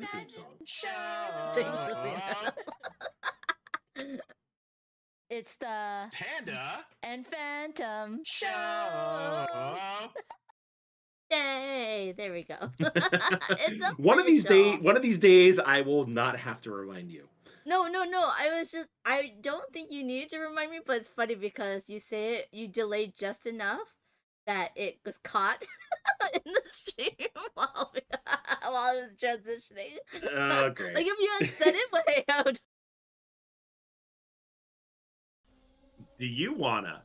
like the theme song. Thanks for seeing that. It's the Panda and Phantom Show. Yay! There we go. It's a One of these days, I will not have to remind you. No. I don't think you need to remind me, but it's funny because you say it, you delayed just enough that it was caught in the stream while it was transitioning. Great. Like if you had said it way out. Do you wanna?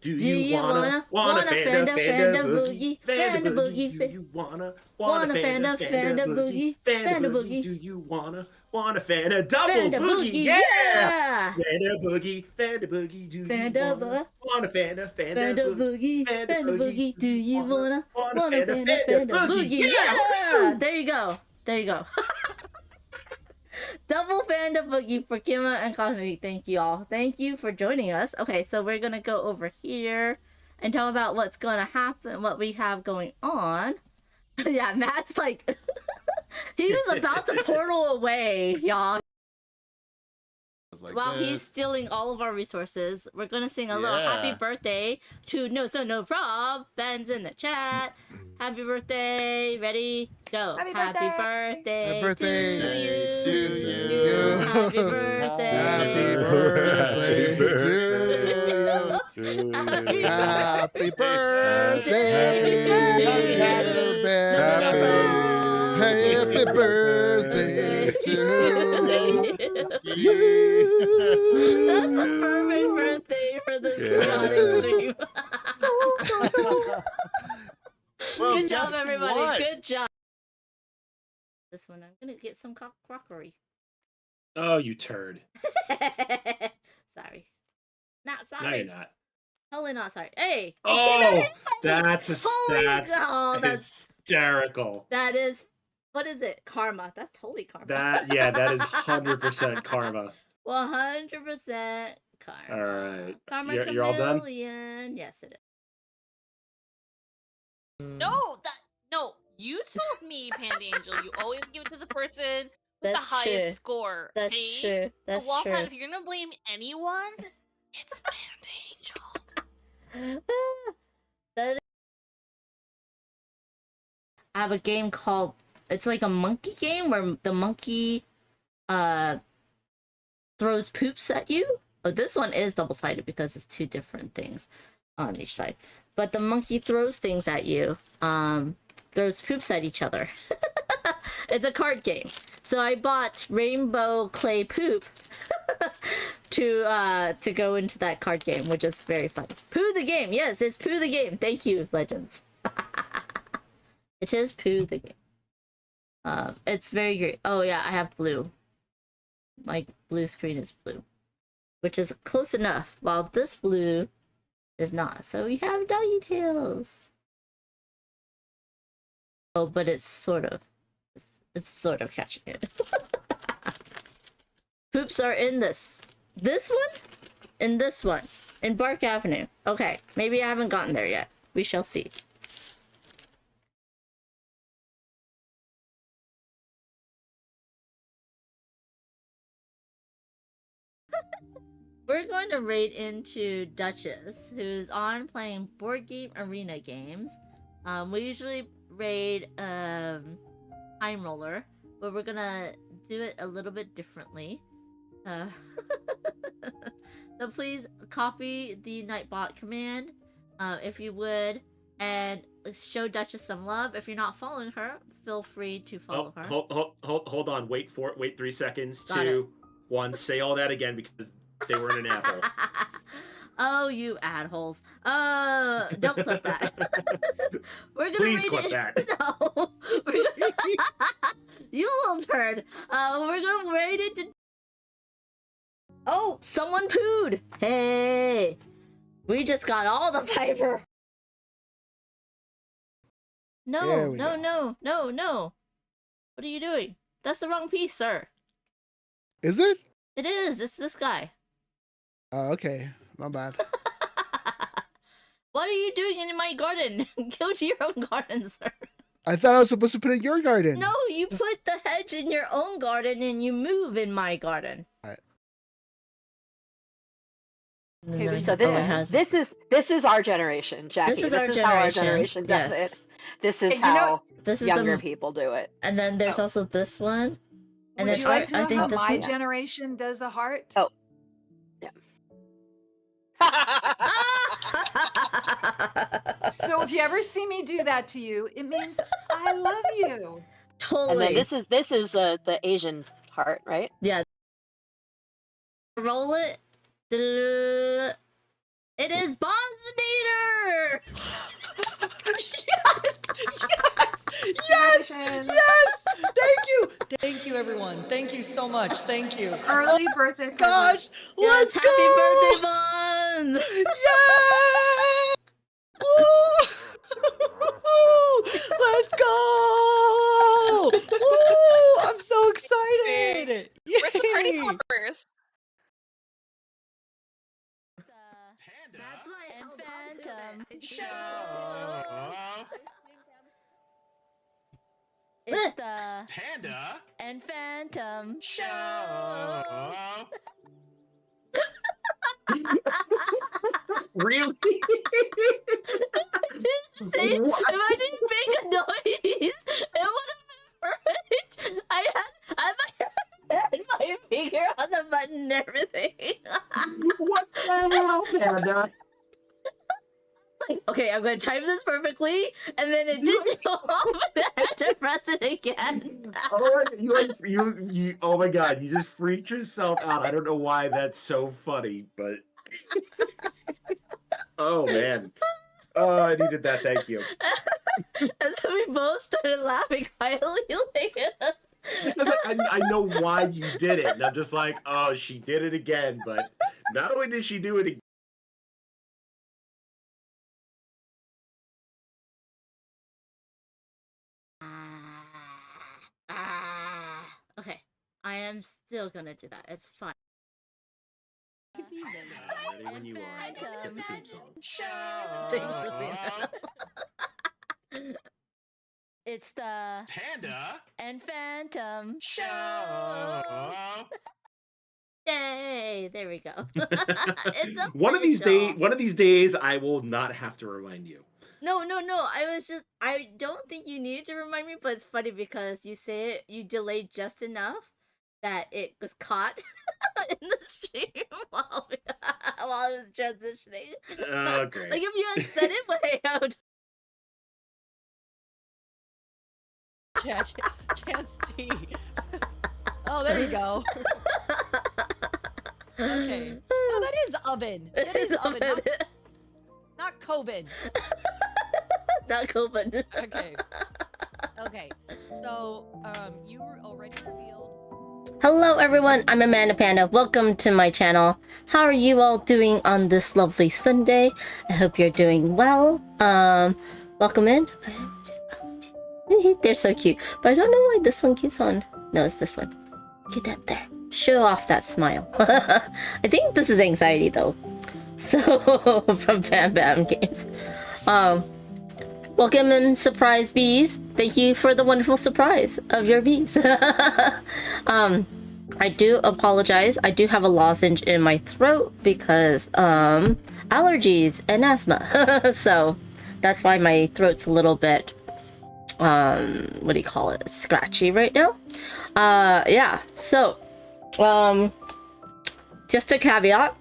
Do you wanna Panda boogie, Panda boogie? Do you wanna Panda boogie, Panda boogie? Do you wanna Panda double Panda boogie? boogie, Yeah! Panda boogie, Panda boogie. Do you Panda wanna Panda boogie, Panda boogie? Do you wanna Panda boogie? Yeah! There you go. Double Panda Boogie for Kima and Cosmic. Thank you all. Thank you for joining us. Okay, so we're gonna go over here and talk about what's gonna happen, what we have going on. Yeah, Matt's like, he was about to portal away, y'all. While he's stealing all of our resources, we're gonna sing a little happy birthday to No Prob. Ben's in the chat. Happy birthday. Ready? Go. Happy birthday to you. Happy birthday. Happy birthday to you. Happy birthday to you. That's a perfect birthday for this chaotic stream. Well, good job, everybody. What? Good job. This one, I'm gonna get some crockery. Oh, you turd. Sorry. Not sorry. No, you're not. Totally not sorry. Hey. Oh, that's hysterical. That is, what is it? Karma. That's totally karma. That is 100% karma. 100% karma. All right. Karma you're all done? Yes, it is. No, you told me, Panda Angel, you always give it to the person with the highest score. That's true. That's true. If you're gonna blame anyone, it's Panda Angel. I have a game called, it's like a monkey game where the monkey throws poops at you. Oh, this one is double-sided because it's two different things on each side. But the monkey throws things at you, throws poops at each other. It's a card game. So I bought rainbow clay poop to go into that card game, which is very fun. Poo the game. Yes, it's Poo the game. Thank you, Legends. It is Poo the game. It's very great. Oh yeah, I have blue. My blue screen is blue, which is close enough. While this blue is not. So we have doggy tails. Oh, but it's sort of catching it. Poops are in this one, in this one, in Bark Avenue. Okay, maybe I haven't gotten there yet. We shall see. We're going to raid into Duchess, who's on playing board game arena games. We usually raid Time Roller, but we're gonna do it a little bit differently. So please copy the Nightbot command, if you would, and show Duchess some love. If you're not following her, feel free to follow her. Hold on. Wait 3 seconds. Got 2, 1. Say all that again because they were in an apple. Oh, you adholes. Don't clip that. We're gonna Please clip that. No. You little turd. We're gonna raid it. Oh, someone pooed. Hey. We just got all the fiber. No. What are you doing? That's the wrong piece, sir. Is it? It is. It's this guy. Oh, okay. My bad. What are you doing in my garden? Go to your own garden, sir. I thought I was supposed to put it in your garden. No, you put the veg in your own garden and you move in my garden. Alright. Okay, so this is our generation, Jackie. This is our how our generation does yes. it. This is And you know- how This is younger the people do it. and then there's Oh. also this one. And Would then you like to I know think how this my one. generation does a heart? Oh. Yeah. So if you ever see me do that to you, it means I love you. Totally. And then this is the Asian heart, right? Roll it. It is Bonzinator! Yes! Congratulations. Yes! Thank you, everyone. Thank you so much. Thank you. Early birthday present. Gosh, Yes, let's happy go! birthday, Bonz! Yay! Woo! Let's go! Woo! I'm so excited! Where's the party Yay! poppers? That's my Phantom show. It's the Panda and Phantom show. Really? Say, if I didn't make a noise, it would have been perfect. I had my finger on the button and everything. What the hell, Panda? Like, okay, I'm gonna time this perfectly, and then it didn't go off, and I had to press it again. You oh my god, you just freaked yourself out. I don't know why that's so funny, but oh man. Oh, I needed that, thank you. And then we both started laughing quietly like Because I know why you did it. And I'm just like, oh, she did it again, but not only did she do it again. Okay, I am still gonna do that. It's fine. Ready when you are. Get the theme song. Thanks for seeing that. It's the Panda and Phantom show. Yay! There we go. It's a One of these days, I will not have to remind you. No. I don't think you needed to remind me, but it's funny because you say it, you delayed just enough that it was caught in the stream while I was transitioning. Oh, great. Like if you had said it way out. Can't see. Oh, there you go. Okay. No, that is oven. That is oven, not Coven. Not COVID. Okay. Okay. So, you were already revealed. Hello everyone, I'm Amanda Panda. Welcome to my channel. How are you all doing on this lovely Sunday? I hope you're doing well. Welcome in. They're so cute, but I don't know why this one keeps on. No, it's this one. Get that there. Show off that smile. I think this is anxiety though. So from Bam Bam Games. Welcome in, surprise bees. Thank you for the wonderful surprise of your bees. I do apologize. I do have a lozenge in my throat because allergies and asthma. So that's why my throat's a little bit what do you call it? Scratchy right now. Yeah. So just a caveat.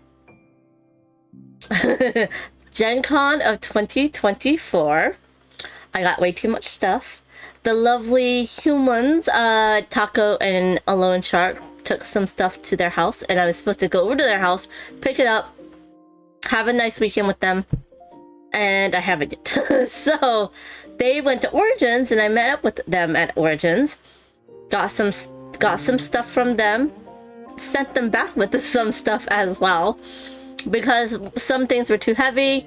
Gen Con of 2024. I got way too much stuff. The lovely humans, Taco and Alone Shark, took some stuff to their house, and I was supposed to go over to their house, pick it up, have a nice weekend with them, and I haven't yet. So they went to Origins, and I met up with them at Origins. Got some stuff from them. Sent them back with some stuff as well, because some things were too heavy.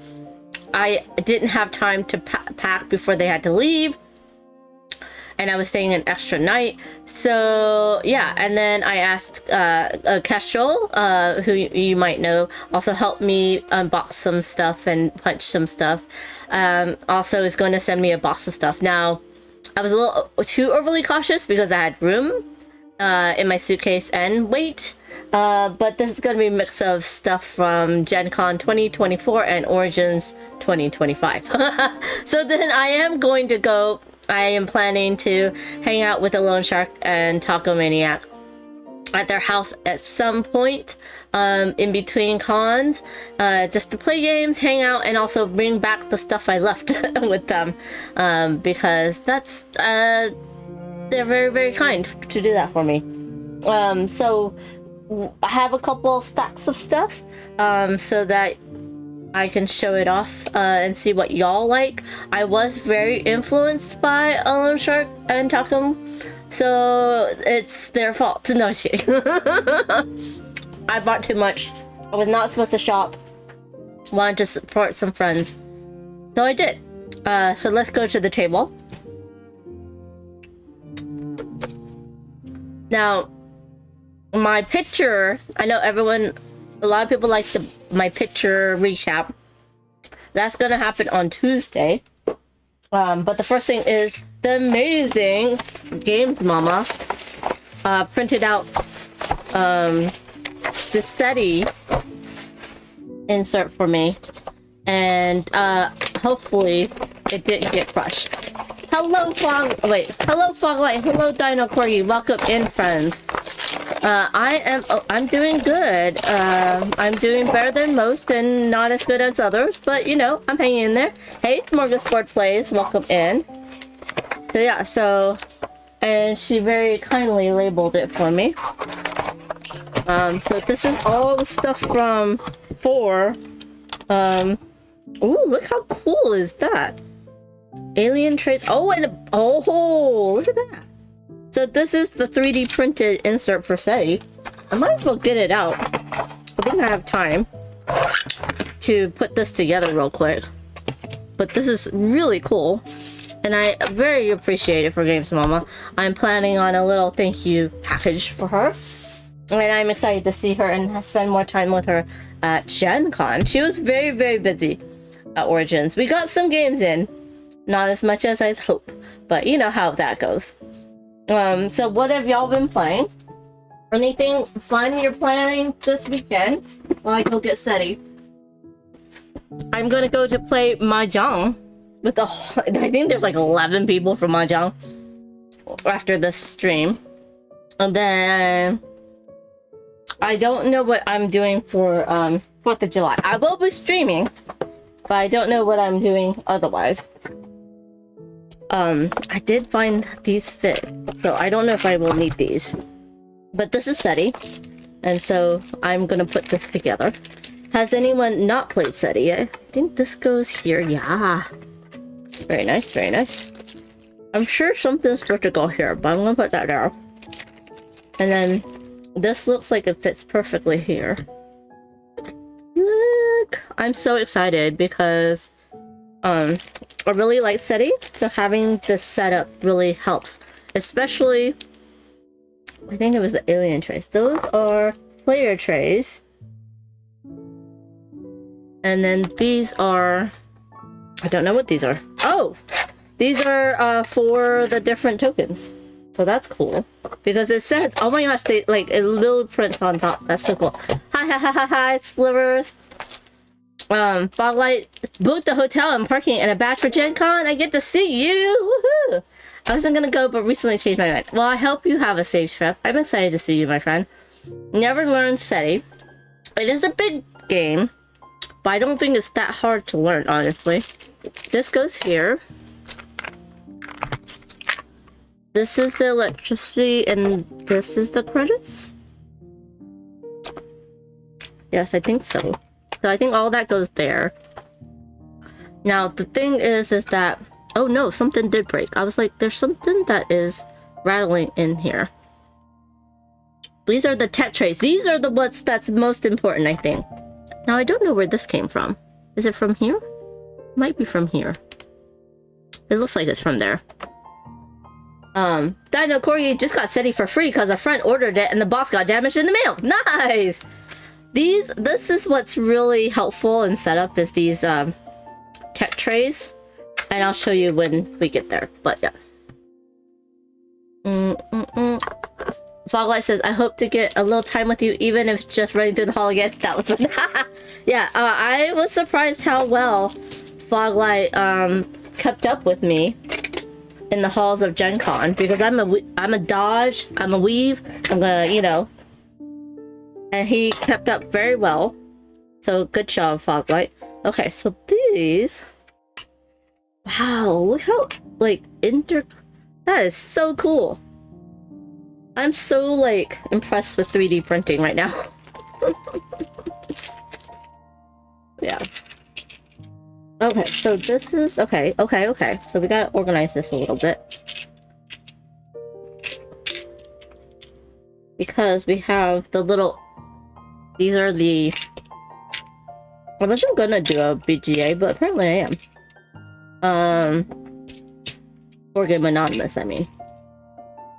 I didn't have time to pack before they had to leave, and I was staying an extra night. So yeah, and then I asked Kestrel, who you might know, also helped me unbox some stuff and punch some stuff. Also is going to send me a box of stuff. Now, I was a little too overly cautious because I had room in my suitcase and weight. But this is going to be a mix of stuff from Gen Con 2024 and Origins 2025. So then I am going to go. I am planning to hang out with the Lone Shark and Taco Maniac at their house at some point in between cons, just to play games, hang out, and also bring back the stuff I left with them, because that's they're very, very kind to do that for me. So I have a couple stacks of stuff so that I can show it off and see what y'all like. I was very influenced by Lone Shark and Taco, so it's their fault. No, I'm just kidding. I bought too much. I was not supposed to shop. Wanted to support some friends, so I did. So let's go to the table. Now, my picture, I know a lot of people like my picture recap. That's gonna happen on Tuesday. But the first thing is the amazing Games Mama printed out the SETI insert for me, and hopefully it didn't get crushed. Hello Foglight, hello Dino Corgi, welcome in, friends. I'm doing good. I'm doing better than most and not as good as others, but you know, I'm hanging in there. Hey, Smorgasbord Plays, welcome in. So yeah, and she very kindly labeled it for me. So this is all the stuff from 4. Ooh, look how cool is that? Alien trace. Oh, and look at that. So this is the 3D printed insert for SETI. I might as well get it out. I think I have time to put this together real quick. But this is really cool, and I very appreciate it for Games Mama. I'm planning on a little thank you package for her, and I'm excited to see her and spend more time with her at Gen Con. She was very, very busy at Origins. We got some games in, not as much as I'd hope, but you know how that goes. So what have y'all been playing? Anything fun you're planning this weekend while I go get SETI? I'm gonna go to play Mahjong with the whole, I think there's like 11 people from Mahjong after this stream. And then I don't know what I'm doing for 4th of July. I will be streaming, but I don't know what I'm doing otherwise. I did find these fit, so I don't know if I will need these. But this is SETI, and so I'm gonna put this together. Has anyone not played SETI yet? I think this goes here. Yeah. Very nice, very nice. I'm sure something's supposed to go here, but I'm gonna put that there. And then this looks like it fits perfectly here. Look! I'm so excited because I really like SETI, so having this setup really helps. Especially, I think it was the alien trays. Those are player trays. And then these are, I don't know what these are. Oh! These are for the different tokens. So that's cool. Because it says, oh my gosh, they like a little prints on top. That's so cool. Hi, Slivers. Foglight booked the hotel and parking and a badge for Gen Con. I get to see you. Woohoo! I wasn't gonna go, but recently changed my mind. Well, I hope you have a safe trip. I'm excited to see you, my friend. Never learned SETI. It is a big game, but I don't think it's that hard to learn, honestly. This goes here. This is the electricity, and this is the credits? Yes, I think so. So I think all that goes there. Now, the thing is that... Oh no, something did break. I was like, there's something that is rattling in here. These are the tech trays. These are the ones that's most important, I think. Now, I don't know where this came from. Is it from here? Might be from here. It looks like it's from there. Dino Corgi just got SETI for free because a friend ordered it and the box got damaged in the mail. Nice! This is what's really helpful in setup is these tech trays. And I'll show you when we get there, but yeah. Foglight says, I hope to get a little time with you, even if it's just running through the hall again. That was fun. Yeah, I was surprised how well Foglight kept up with me in the halls of Gen Con, because I'm a dodge, I'm a weave, I'm gonna, you know. And he kept up very well. So good job, Foglight. Okay, so these. Wow, look how like that is so cool. I'm so like impressed with 3D printing right now. Yeah. Okay, so this is okay. So we gotta organize this a little bit. Because we have the little, these are the, I wasn't gonna do a BGA, but apparently I am. Board Game Anonymous, I mean.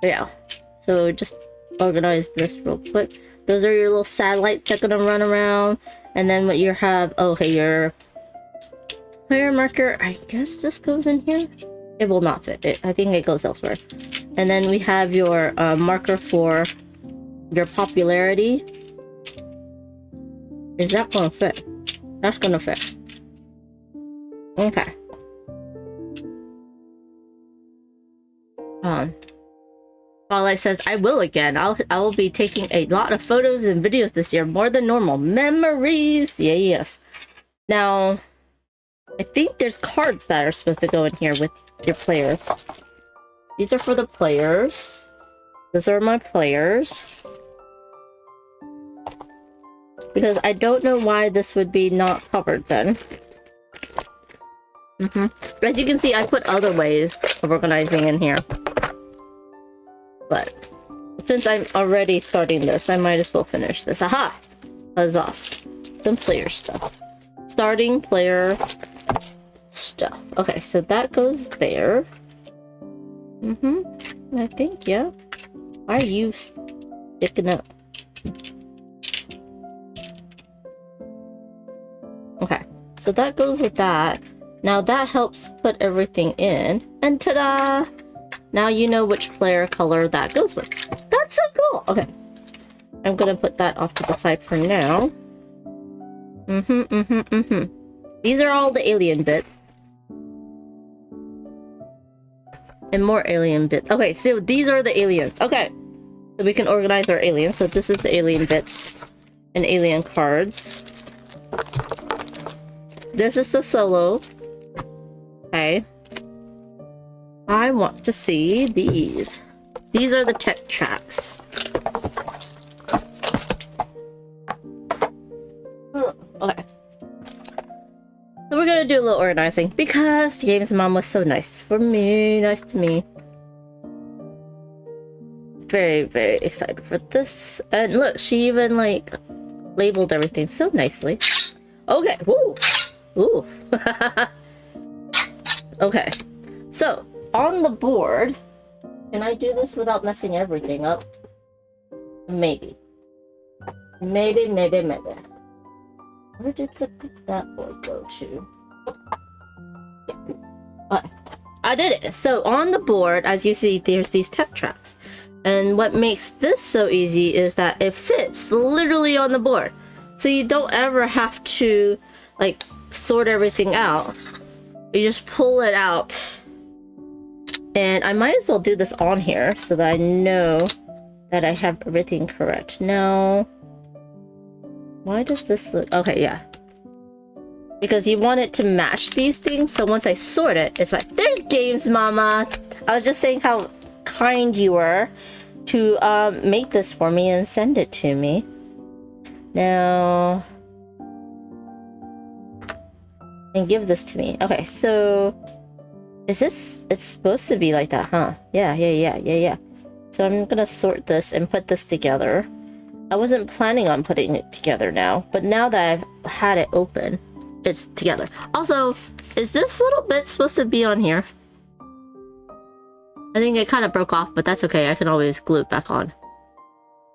But yeah. So just organize this real quick. Those are your little satellites that are gonna run around. And then what you have, okay, your player marker, I guess this goes in here? It will not fit. I think it goes elsewhere. And then we have your marker for your popularity. Is that gonna fit? That's gonna fit. Okay. Twilight says, I will again. I will be taking a lot of photos and videos this year, more than normal. Memories! Yeah, yes. Now, I think there's cards that are supposed to go in here with your player. These are for the players. Those are my players. Because I don't know why this would be not covered then. As you can see, I put other ways of organizing in here. But since I'm already starting this, I might as well finish this. Aha! Huzzah. Some player stuff. Starting player stuff. Okay, so that goes there. I think, yeah. Why are you sticking up? Okay, so that goes with that. Now that helps put everything in. And ta-da! Now you know which player color that goes with. That's so cool! Okay. I'm gonna put that off to the side for now. These are all the alien bits. And more alien bits. Okay, so these are the aliens. Okay. So we can organize our aliens. So this is the alien bits and alien cards. This is the solo. Okay. I want to see these. These are the tech tracks. Okay. So we're gonna do a little organizing because Games Mom was so nice for me. Nice to me. Very, very excited for this. And look, she even like labeled everything so nicely. Okay. Woo. Ooh. Okay. So on the board, can I do this without messing everything up? Maybe. Maybe. Where did that board go to? Okay. I did it. So on the board, as you see, there's these tech tracks. And what makes this so easy is that it fits literally on the board. So you don't ever have to like sort everything out. You just pull it out. And I might as well do this on here so that I know that I have everything correct. Now, why does this look... Okay, yeah. Because you want it to match these things, so once I sort it, it's like, there's Games Mama! I was just saying how kind you were to make this for me and send it to me. Now... And give this to me. Okay, so... Is this... It's supposed to be like that, huh? Yeah. So I'm gonna sort this and put this together. I wasn't planning on putting it together now, but now that I've had it open, it's together. Also, is this little bit supposed to be on here? I think it kind of broke off, but that's okay. I can always glue it back on.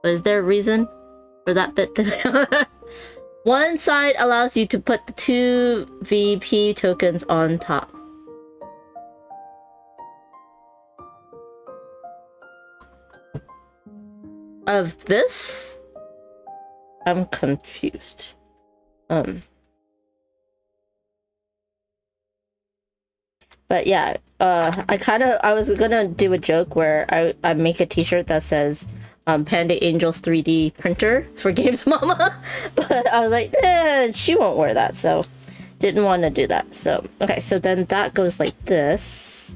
But is there a reason for that bit to... One side allows you to put the 2 VP tokens on top. Of this? I'm confused. But yeah, I was gonna do a joke where I make a t-shirt that says Panda Angel's 3D printer for Games Mama, but I was like, she won't wear that, so didn't want to do that. So okay, so then that goes like this.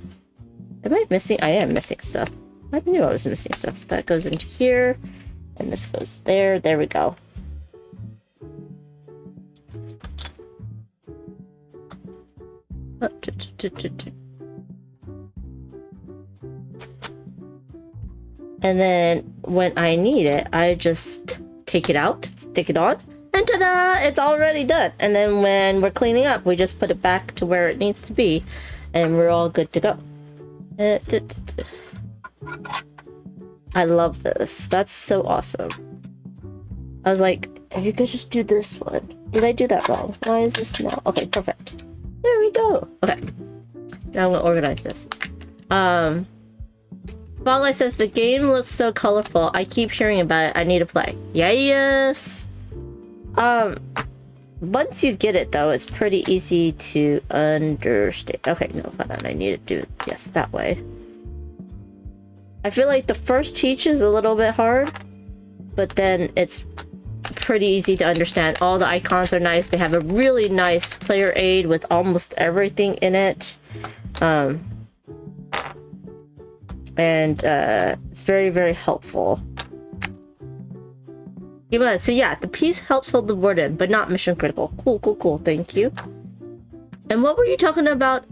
Am I missing? I am missing stuff. I knew I was missing stuff. So that goes into here, and this goes there. There we go. And then when I need it, I just take it out, stick it on, and ta-da! It's already done. And then when we're cleaning up, we just put it back to where it needs to be, and we're all good to go. I love this. That's so awesome. I was like, if you could just do this one. Did I do that wrong? Why is this now? Okay, perfect. There we go. Okay. Now I'm gonna organize this. Spotlight says the game looks so colorful. I keep hearing about it. I need to play. Yes. Once you get it though, it's pretty easy to understand. Okay, no, hold on. I need to do it. Yes, that way. I feel like the first teach is a little bit hard, but then it's pretty easy to understand. All the icons are nice. They have a really nice player aid with almost everything in it. It's very, very helpful. So yeah, the piece helps hold the board in, but not mission critical. Cool, cool, cool. Thank you. And what were you talking about?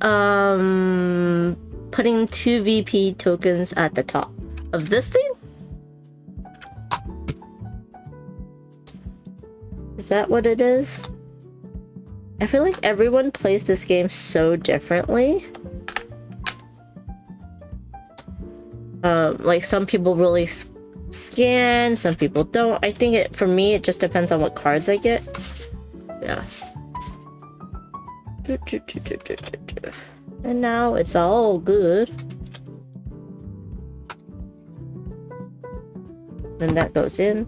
Putting 2 VP tokens at the top of this thing? Is that what it is? I feel like everyone plays this game so differently. Like some people really scan, some people don't. I think for me, it just depends on what cards I get. Yeah. And now it's all good. And that goes in.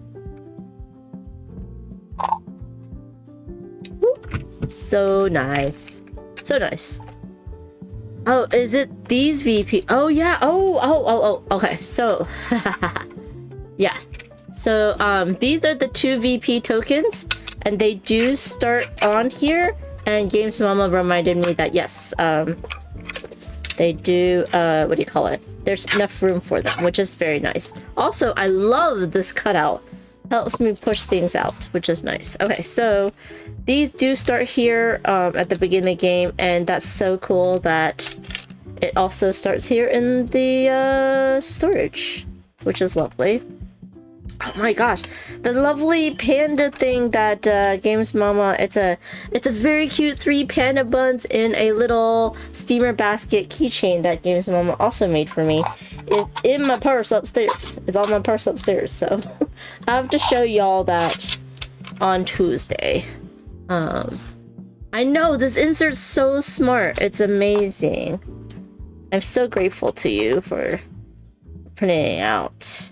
So nice. So nice. Oh, is it these VP? Oh, yeah. Oh, okay. So, yeah. So, these are the 2 VP tokens, and they do start on here. And Games Mama reminded me that, yes, they do, what do you call it? There's enough room for them, which is very nice. Also, I love this cutout. Helps me push things out, which is nice. Okay, so these do start here at the beginning of the game, and that's so cool that it also starts here in the storage, which is lovely. Oh my gosh, the lovely panda thing that Games Mama, it's a very cute 3 panda buns in a little steamer basket keychain that Games Mama also made for me. It's in my purse upstairs. It's on my purse upstairs, so I have to show y'all that on Tuesday. I know, this insert's so smart. It's amazing. I'm so grateful to you for printing it out.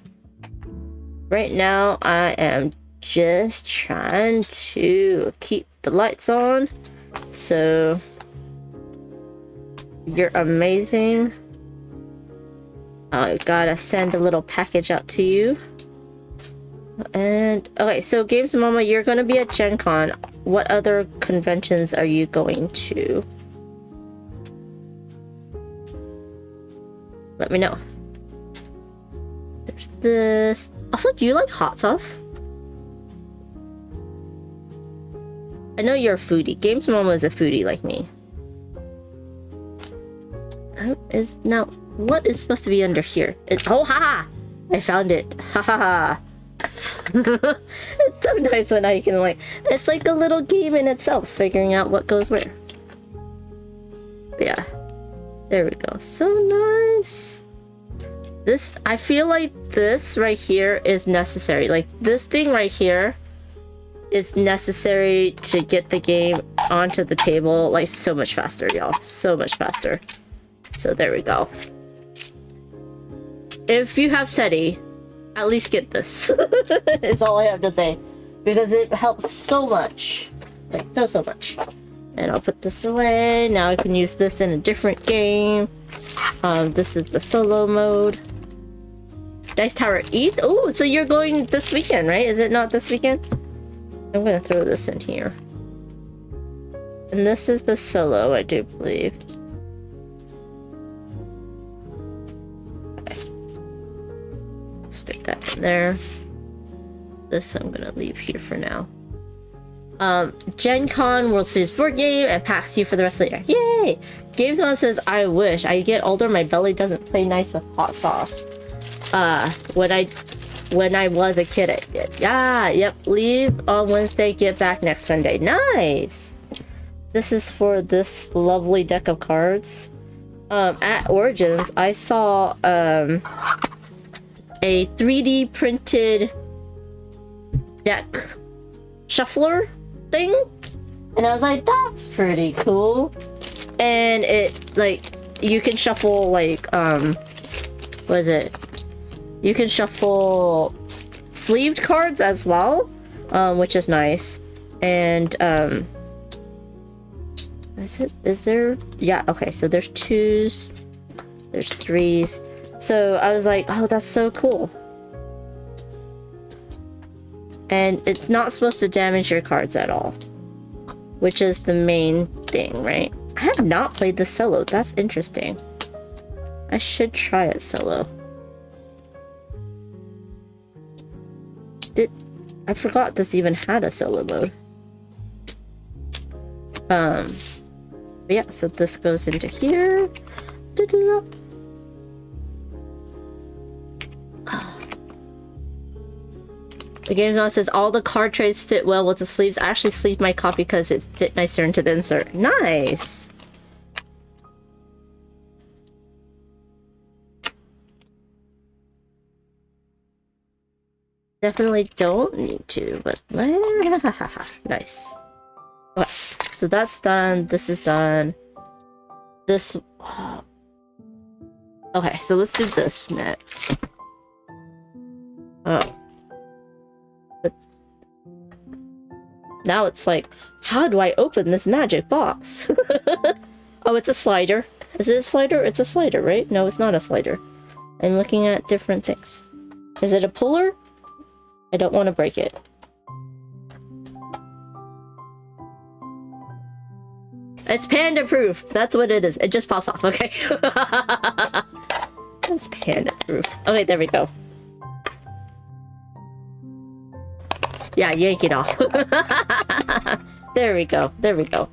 Right now, I am just trying to keep the lights on. So, you're amazing. I gotta send a little package out to you. And, okay, so Games Mama, you're gonna be at Gen Con. What other conventions are you going to? Let me know. There's this. Also, do you like hot sauce? I know you're a foodie. Games Mama is a foodie like me. Now, what is supposed to be under here? Oh, haha! I found it. Haha. It's so nice when I can it's like a little game in itself, figuring out what goes where. Yeah. There we go. So nice. This, I feel like this right here is necessary. Like this thing right here is necessary to get the game onto the table like so much faster, y'all. So much faster. So there we go. If you have SETI, at least get this. Is all I have to say. Because it helps so much. Like, so much. And I'll put this away. Now I can use this in a different game. This is the solo mode. Dice Tower ETH? Oh, so you're going this weekend, right? Is it not this weekend? I'm gonna throw this in here. And this is the solo, I do believe. Okay. Stick that in there. This I'm gonna leave here for now. Gen Con World Series board game and PAX U for the rest of the year. Yay! Games One says, I wish. I get older, my belly doesn't play nice with hot sauce. When I was a kid, I did. Yeah, yep. Leave on Wednesday, get back next Sunday. Nice! This is for this lovely deck of cards. At Origins, I saw, a 3D printed deck shuffler thing, and I was like, that's pretty cool. And it, like, you can shuffle, like, what is it? You can shuffle sleeved cards as well, which is nice. And is there, yeah, okay, so there's 2s, there's 3s. So I was like, oh, that's so cool. And it's not supposed to damage your cards at all, which is the main thing, right? I have not played the solo. That's interesting. I should try it solo. I forgot this even had a solo mode. But yeah, so this goes into here. The Games Mod says all the card trays fit well with the sleeves. I actually sleeved my copy because it fit nicer into the insert. Nice! Definitely don't need to, but nice. Okay, so that's done. This is done. This. Okay, so let's do this next. Oh. Now it's like, how do I open this magic box? Oh, it's a slider. Is it a slider? It's a slider, right? No, it's not a slider. I'm looking at different things. Is it a puller? I don't want to break it. It's panda proof. That's what it is. It just pops off, okay? It's panda proof. Okay, there we go. Yeah, yank it off. There we go. There we go.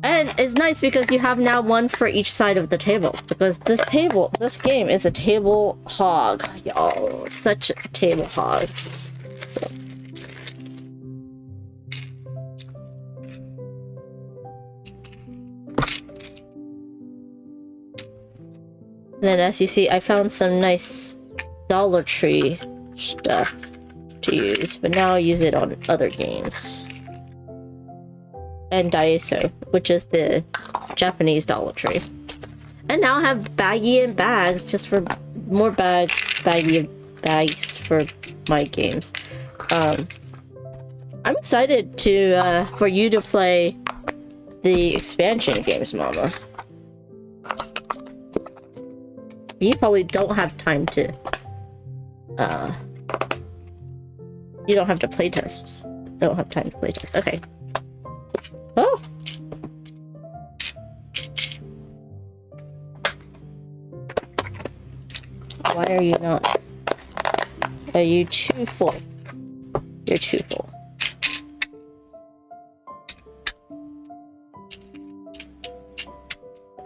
And it's nice because you have now one for each side of the table. Because this game is a table hog. Y'all, such a table hog. So. Then as you see, I found some nice Dollar Tree stuff to use, but now I'll use it on other games. And Daiso, which is the Japanese Dollar Tree. And now I have baggy and bags just for more baggy bags for my games. I'm excited to for you to play the expansion games, Mama. You probably don't have time to you don't have to playtest. Don't have time to playtest. Okay. Oh. Why are you not? Are you too full? You're too full.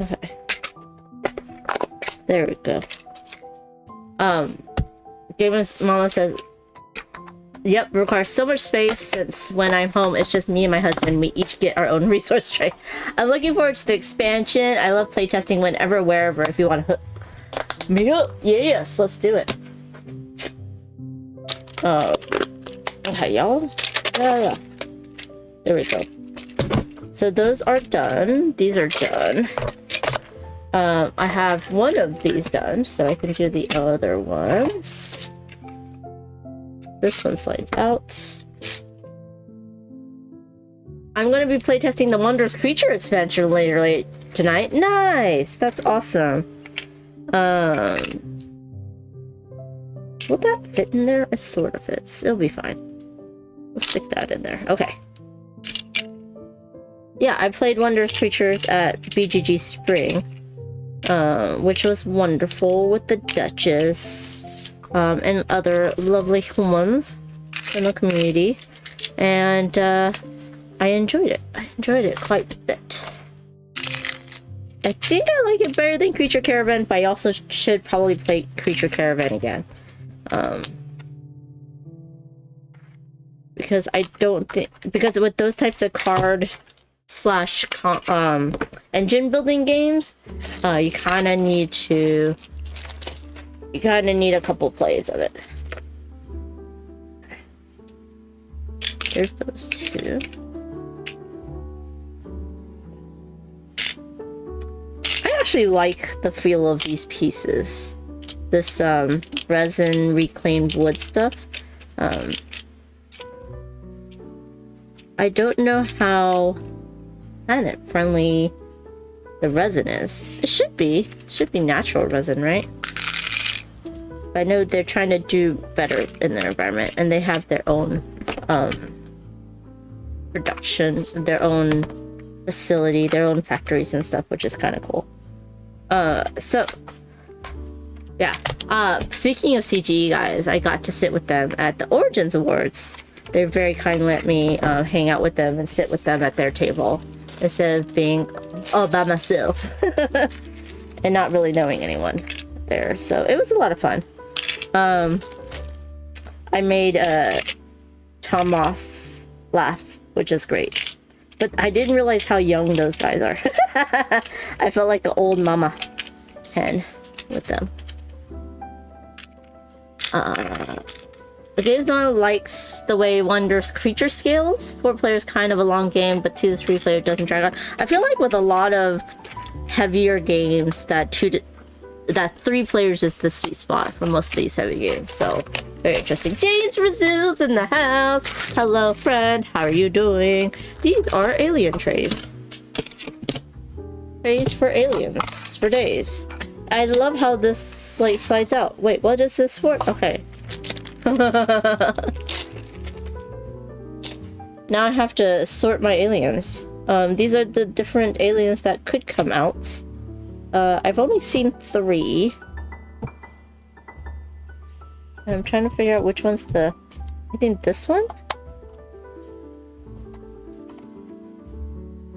Okay. There we go. Gamer's Mama says, yep, requires so much space since when I'm home, it's just me and my husband. We each get our own resource tray. I'm looking forward to the expansion. I love playtesting whenever, wherever. If you want to hook me up, yes, let's do it. Okay, y'all. Yeah. There we go. So those are done. These are done. I have one of these done, so I can do the other ones. This one slides out. I'm going to be playtesting the Wondrous Creature expansion later tonight. Nice! That's awesome. Will that fit in there? It sort of fits. It'll be fine. We'll stick that in there. Okay. Yeah, I played Wondrous Creatures at BGG Spring, which was wonderful with the Duchess and other lovely humans in the community. And I enjoyed it. I enjoyed it quite a bit. I think I like it better than Creature Caravan, but I also should probably play Creature Caravan again. Because I don't think, because with those types of card slash engine building games, you kind of need a couple plays of it. There's those two. I actually like the feel of these pieces. This resin reclaimed wood stuff. I don't know how planet friendly the resin is. It should be natural resin, right? But I know they're trying to do better in their environment, and they have their own production, their own facility, their own factories and stuff, which is kind of cool. So yeah, speaking of CGE guys, I got to sit with them at the Origins Awards. They very kindly let me hang out with them and sit with them at their table instead of being all by myself and not really knowing anyone there. So it was a lot of fun. I made Tomas laugh, which is great. But I didn't realize how young those guys are. I felt like an old mama hen with them. The game's one likes the way Wondrous Creature scales. 4 players kind of a long game, but 2 to 3 player doesn't drag on. I feel like with a lot of heavier games, that 3 players is the sweet spot for most of these heavy games. So very interesting. James Brazil's in the house. Hello, friend. How are you doing? These are alien trays. Trays for aliens for days. I love how this slides out. Wait, what is this for? Okay. Now I have to sort my aliens. These are the different aliens that could come out. I've only seen 3. And I'm trying to figure out which one's I think this one?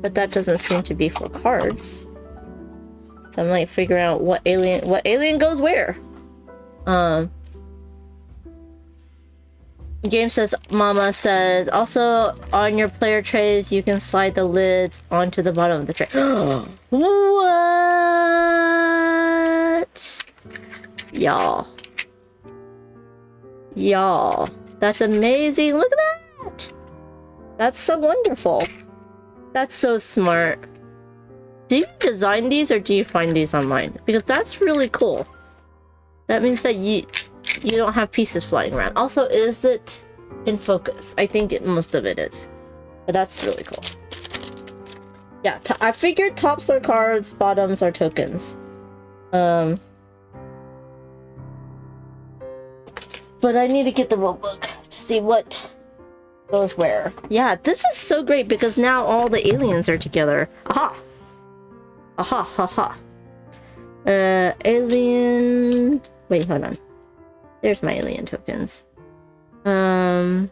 But that doesn't seem to be for cards. So I'm like figuring out what alien goes where. Game says, Mama says, also on your player trays, you can slide the lids onto the bottom of the tray. What? Y'all, that's amazing. Look at that. That's so wonderful. That's so smart. Do you design these or do you find these online? Because that's really cool. That means that you don't have pieces flying around. Also, is it in focus? I think most of it is. But that's really cool. Yeah, I figured tops are cards, bottoms are tokens. But I need to get the rulebook to see what goes where. Yeah, this is so great because now all the aliens are together. Aha! Aha, ha, ha. Alien... Wait, hold on. There's my alien tokens. 7.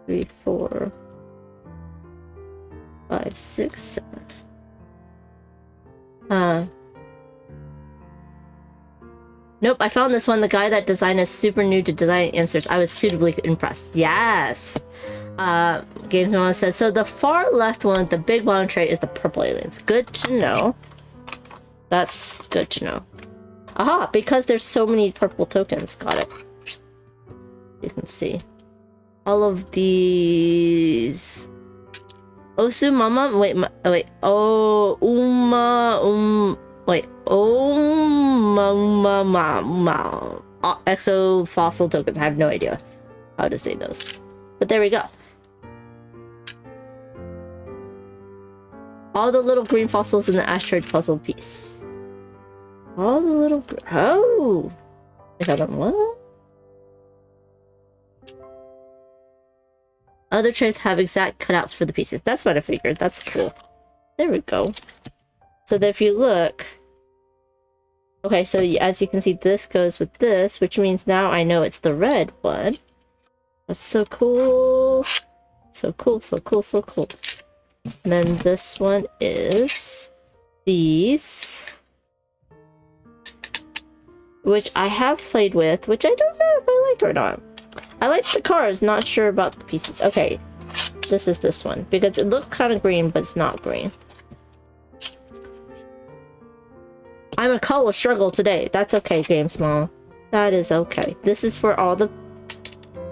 3, 4, 5, 6, 7. Nope, I found this one. The guy that designed is super new to design answers. I was suitably impressed. Yes! Games Mama says, so the far left one, the big bottom tray, is the purple aliens. Good to know. That's good to know. Aha, because there's so many purple tokens. Got it. You can see. All of these Osumama? Wait. Oh, wait. Exo fossil tokens. I have no idea how to say those. But there we go. All the little green fossils in the asteroid puzzle piece. All the little... Oh! I got them. What? Other trays have exact cutouts for the pieces. That's what I figured. That's cool. There we go. So that if you look... Okay, so as you can see, this goes with this, which means now I know it's the red one. That's so cool. So cool, so cool, so cool. And then this one is these, which I have played with, which I don't know if I like or not. I like the cars, not sure about the pieces. Okay, this is this one, because it looks kind of green, but it's not green. I'm a color struggle today. That's okay, Games Mom. That is okay. This is for all the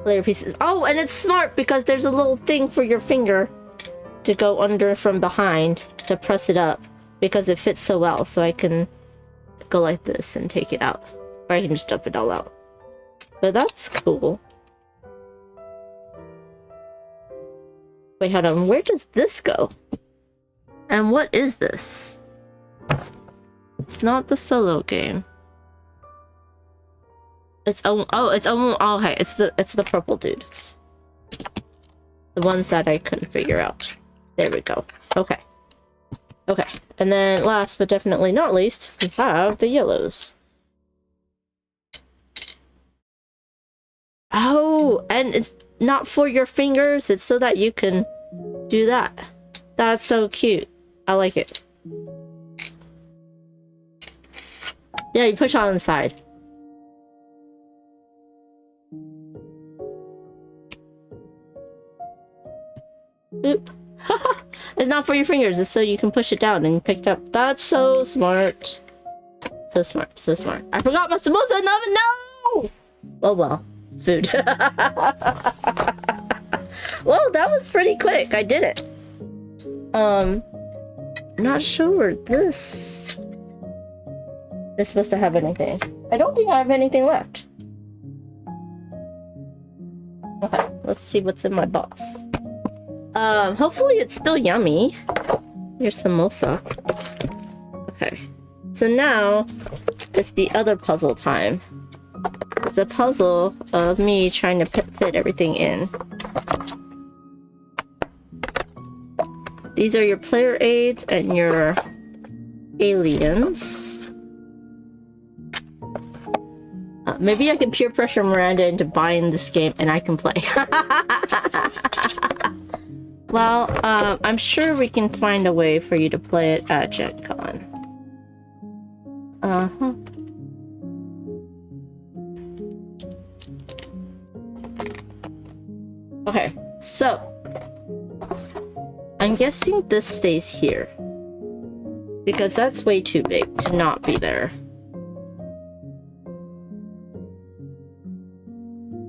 player pieces. Oh, and it's smart because there's a little thing for your finger to go under from behind to press it up because it fits so well. So I can go like this and take it out. Or I can just dump it all out. But that's cool. Wait, hold on. Where does this go? And what is this? It's not the solo game. It's okay. It's the purple dudes. The ones that I couldn't figure out. There we go. Okay. Okay. And then last but definitely not least, we have the yellows. Oh, and it's not for your fingers. It's so that you can do that. That's so cute. I like it. Yeah, you push on the side. Oop. It's not for your fingers, it's so you can push it down and pick it up. That's so smart. So smart, so smart. I forgot my samosa in the oven. No! Oh well. Food. Well, that was pretty quick. I did it. Not sure this is supposed to have anything. I don't think I have anything left. Okay, let's see what's in my box. Hopefully it's still yummy. Here's samosa. Okay, so now it's the other puzzle time. It's the puzzle of me trying to fit everything in. These are your player aids and your aliens. Maybe I can peer pressure Miranda into buying this game and I can play. Well, I'm sure we can find a way for you to play it at Gen Con. Uh-huh. Okay, so I'm guessing this stays here because that's way too big to not be there.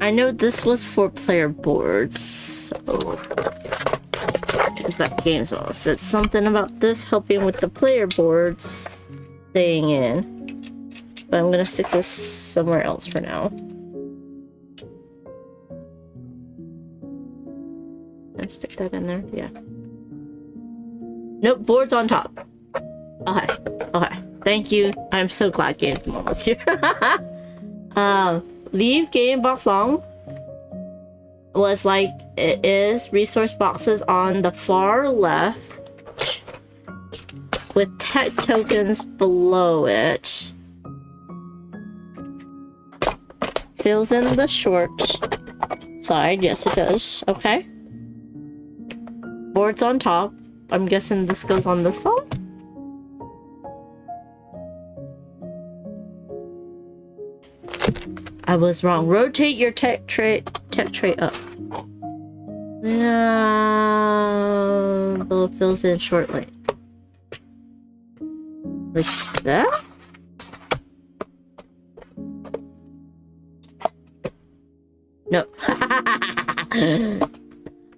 I know this was for player boards, so is that Games Wall said something about this helping with the player boards staying in, but I'm gonna stick this somewhere else for now. Can I stick that in there? Yeah. Nope, boards on top. Okay, okay. Thank you. I'm so glad Games Mom was here. Leave game box long was like it is resource boxes on the far left with tech tokens below it. Fills in the short side. Yes, it does. Okay. Boards on top. I'm guessing this goes on this side. I was wrong. Rotate your tech tray up. Yeah, though it fills in shortly. Like that? No.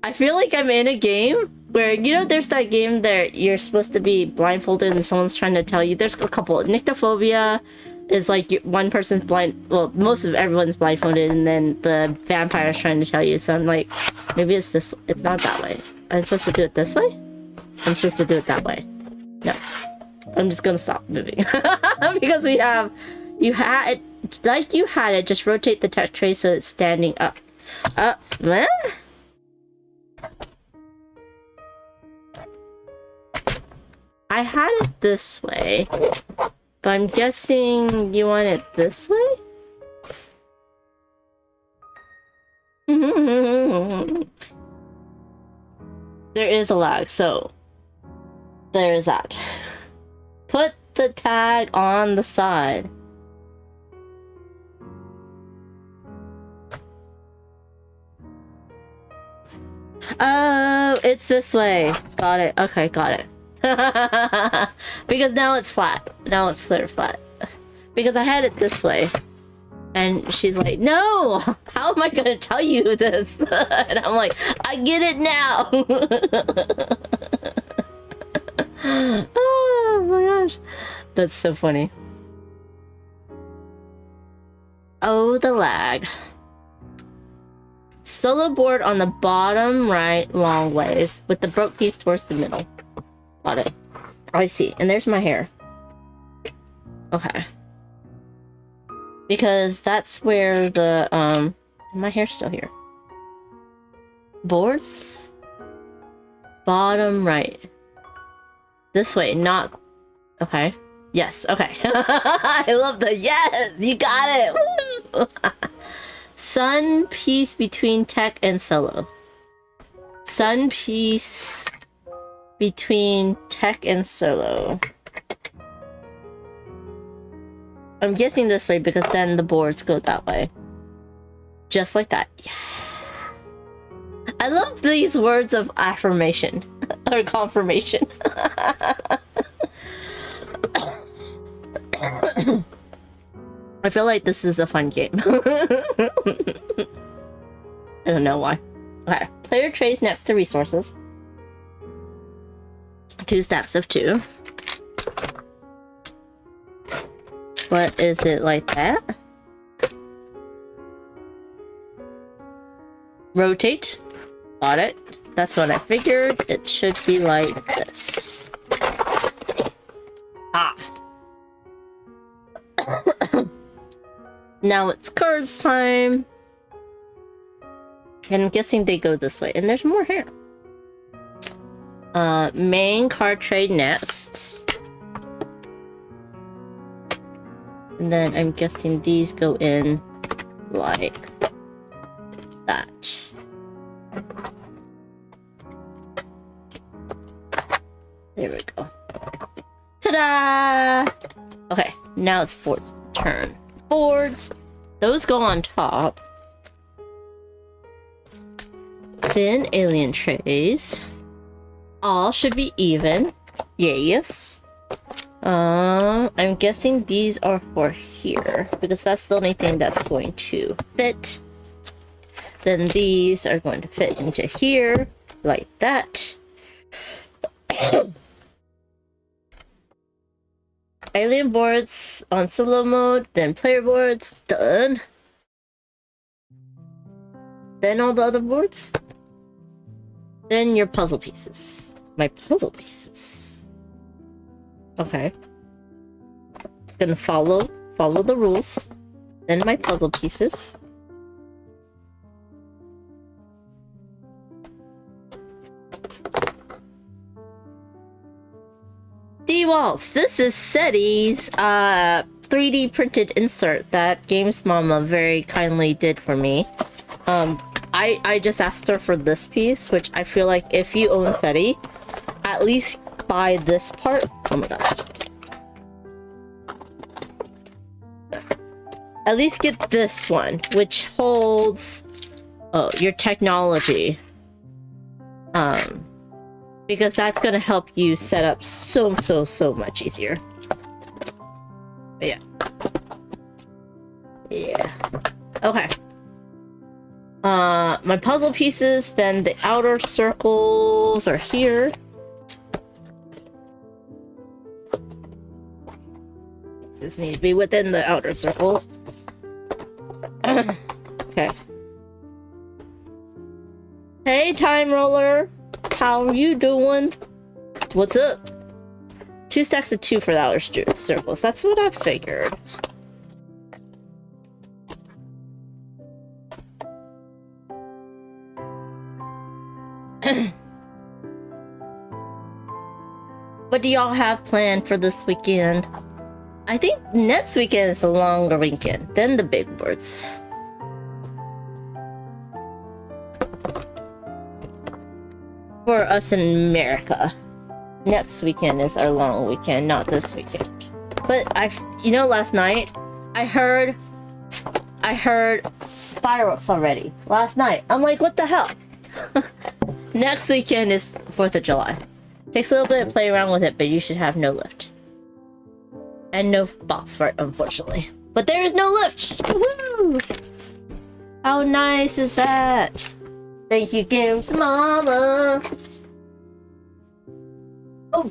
I feel like I'm in a game Where, you know, there's that game there you're supposed to be blindfolded and someone's trying to tell you. There's a couple. Nyctophobia is like one person's blind. Well, most of everyone's blindfolded, and then the vampire's trying to tell you. So I'm like, maybe it's this. It's not that way. I'm supposed to do it this way? I'm supposed to do it that way. No. I'm just gonna stop moving. Because we have... You had it... Like you had it, just rotate the tech tray so it's standing up. Up. What? I had it this way. But I'm guessing you want it this way? There is a lag, so there's that. Put the tag on the side. Oh, it's this way. Got it. Okay, got it. Because now it's flat. Now it's clear flat. Because I had it this way. And she's like, no! How am I gonna tell you this? And I'm like, I get it now! Oh my gosh. That's so funny. Oh, the lag. Solo board on the bottom right long ways with the broke piece towards the middle. Got it. I see. And there's my hair. Okay. Because that's where the my hair's still here. Boards? Bottom right. This way, not... Okay. Yes, okay. I love the yes! You got it! Woo! Sun piece between tech and solo. Sun piece between tech and solo. I'm guessing this way because then the boards go that way. Just like that. Yeah. I love these words of affirmation or confirmation. I feel like this is a fun game. I don't know why. Okay. Player trays next to resources. 2 stacks of 2. What is it like that? Rotate. Got it. That's what I figured. It should be like this. Ah. Now it's cards time. And I'm guessing they go this way. And there's more here. Main card tray next. And then I'm guessing these go in like that. There we go. Ta-da! Okay, now it's board's turn. Boards. Those go on top. Then alien trays. All should be even. Yes. I'm guessing these are for here because that's the only thing that's going to fit. Then these are going to fit into here like that. Alien boards on solo mode, then player boards, done. Then all the other boards. Then your puzzle pieces. My puzzle pieces. Okay. Gonna follow the rules. Then my puzzle pieces. D-Waltz. This is SETI's 3D printed insert that Games Mama very kindly did for me. I just asked her for this piece, which I feel like if you own SETI, at least buy this part. Oh my gosh. At least get this one, which holds your technology. Because that's gonna help you set up so much easier. But yeah. Yeah. Okay. my puzzle pieces, then the outer circles are here. These need to be within the outer circles. Okay. Hey, Time Roller. How are you doing? What's up? 2 stacks of 2 for the outer circles. That's what I figured. What do y'all have planned for this weekend? I think next weekend is the longer weekend, then the big boards. For us in America. Next weekend is our long weekend, not this weekend. But last night I heard fireworks already. Last night. I'm like, what the hell? Next weekend is 4th of July. Takes a little bit to play around with it, but you should have no lift. And no box fart, unfortunately. But there is no lift! Woo! How nice is that? Thank you, Games Mama! Oh!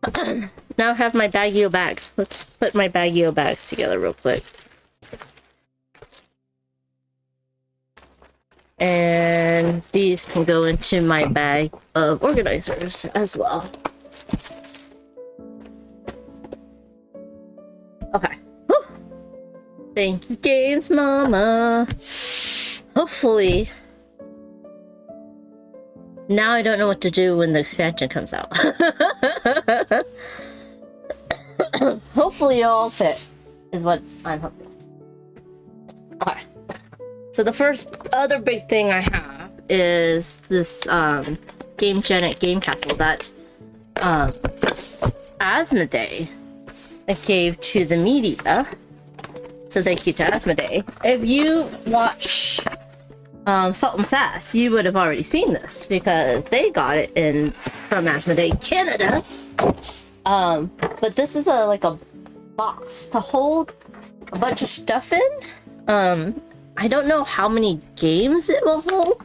Okay. Now I have my Baguio bags. Let's put my Baguio bags together real quick. And these can go into my bag of organizers as well. Okay. Whew. Thank you, Games Mama. Hopefully. Now I don't know what to do when the expansion comes out. Hopefully it'll all fit, is what I'm hoping. Okay. So the first other big thing I have is this Game Genic Game Castle that Asmodee gave to the media. So thank you to Asmodee. If you watch Salt and Sass, you would have already seen this because they got it from Asmodee Canada. But this is like a box to hold a bunch of stuff in. I don't know how many games it will hold.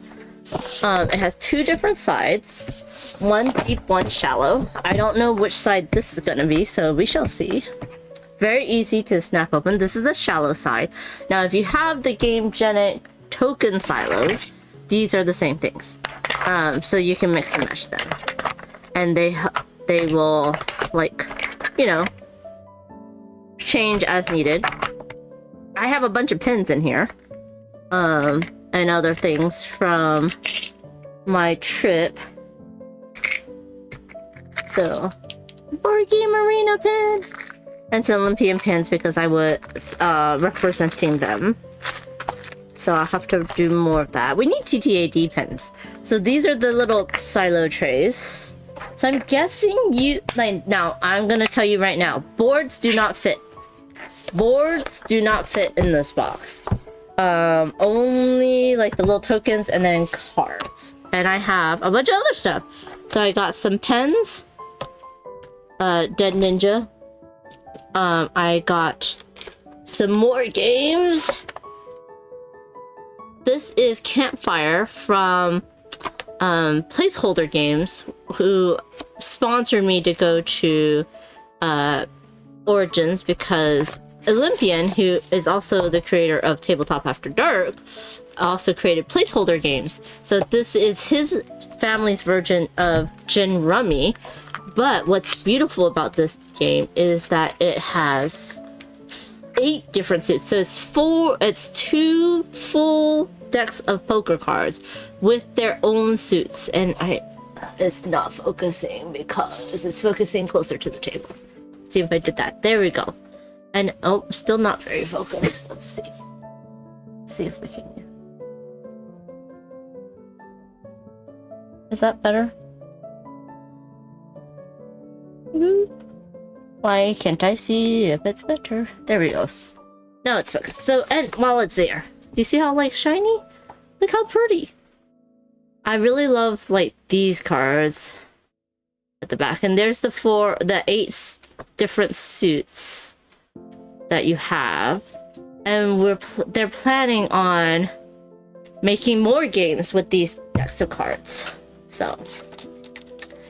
It has 2 different sides. One deep, one shallow. I don't know which side this is going to be, so we shall see. Very easy to snap open. This is the shallow side. Now, if you have the Game Genic token silos, these are the same things. So you can mix and match them. And they will, change as needed. I have a bunch of pins in here. And other things from my trip. So, board game arena pins and some Olympian pins because I was representing them. So I'll have to do more of that. We need TTAD pins. So these are the little silo trays. So I'm guessing now I'm gonna tell you right now, boards do not fit. Boards do not fit in this box. Only like the little tokens and then cards. And I have a bunch of other stuff. So I got some pens. Dead Ninja. I got some more games. This is Campfire from Placeholder Games, who sponsored me to go to Origins because Olympian, who is also the creator of Tabletop After Dark, also created Placeholder Games. So this is his family's version of Gin Rummy. But what's beautiful about this game is that it has 8 different suits. So it's 2 full decks of poker cards with their own suits. And it's not focusing because it's focusing closer to the table. Let's see if I did that. There we go. And still not very focused. Let's see. Let's see if we can. Is that better? Why can't I see if it's better? There we go. Now it's focused. So, and while it's there, do you see how shiny? Look how pretty. I really love these cards. at the back. And there's the 8 different suits that you have. And they're planning on making more games with these decks of cards. So,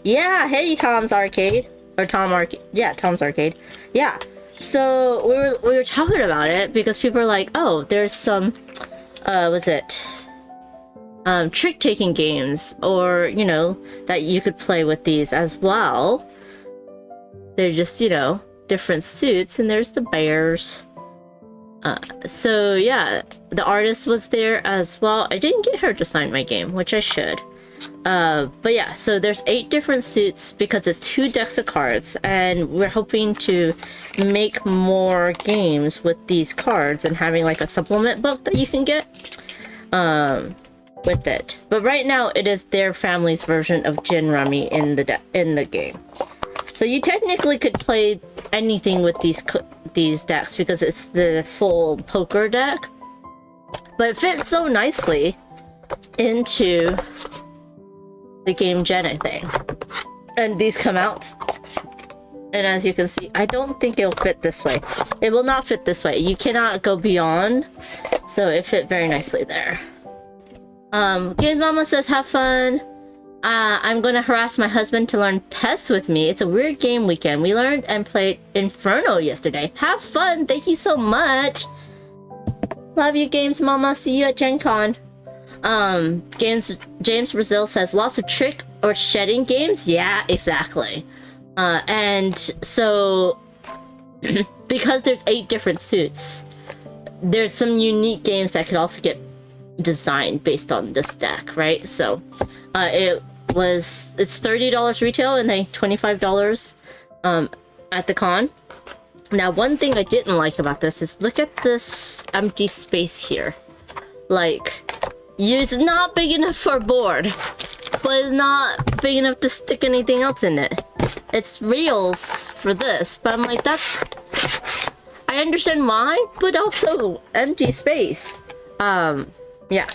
yeah, hey Tom's Arcade. Or Tom Arcade. Yeah, Tom's Arcade. Yeah. So we were talking about it because people are like, oh, there's some trick-taking games, or that you could play with these as well. They're just different suits, and there's the bears. So yeah, the artist was there as well. I didn't get her to sign my game, which I should. But yeah, so there's 8 different suits because it's 2 decks of cards, and we're hoping to make more games with these cards and having like a supplement book that you can get with it. But right now it is their family's version of Gin Rummy in the game. So you technically could play anything with these decks because it's the full poker deck, but it fits so nicely into the game Gen, I think. And these come out, and as you can see, I don't think it'll fit this way. It will not fit this way. You cannot go beyond, so it fit very nicely there. Games Mama says, have fun. I'm gonna harass my husband to learn PES with me. It's a weird game weekend. We learned and played Inferno yesterday. Have fun. Thank you so much. Love you, Games Mama. See you at Gen Con. James Brazil says, lots of trick or shedding games. Yeah, exactly. And so because there's 8 different suits, there's some unique games that could also get designed based on this deck, right? So it's $30 retail and then $25 at the con. Now, one thing I didn't like about this is look at this empty space here. Like, it's not big enough for a board, but it's not big enough to stick anything else in it. It's rails for this, but I'm like, I understand why, but also empty space. Yeah.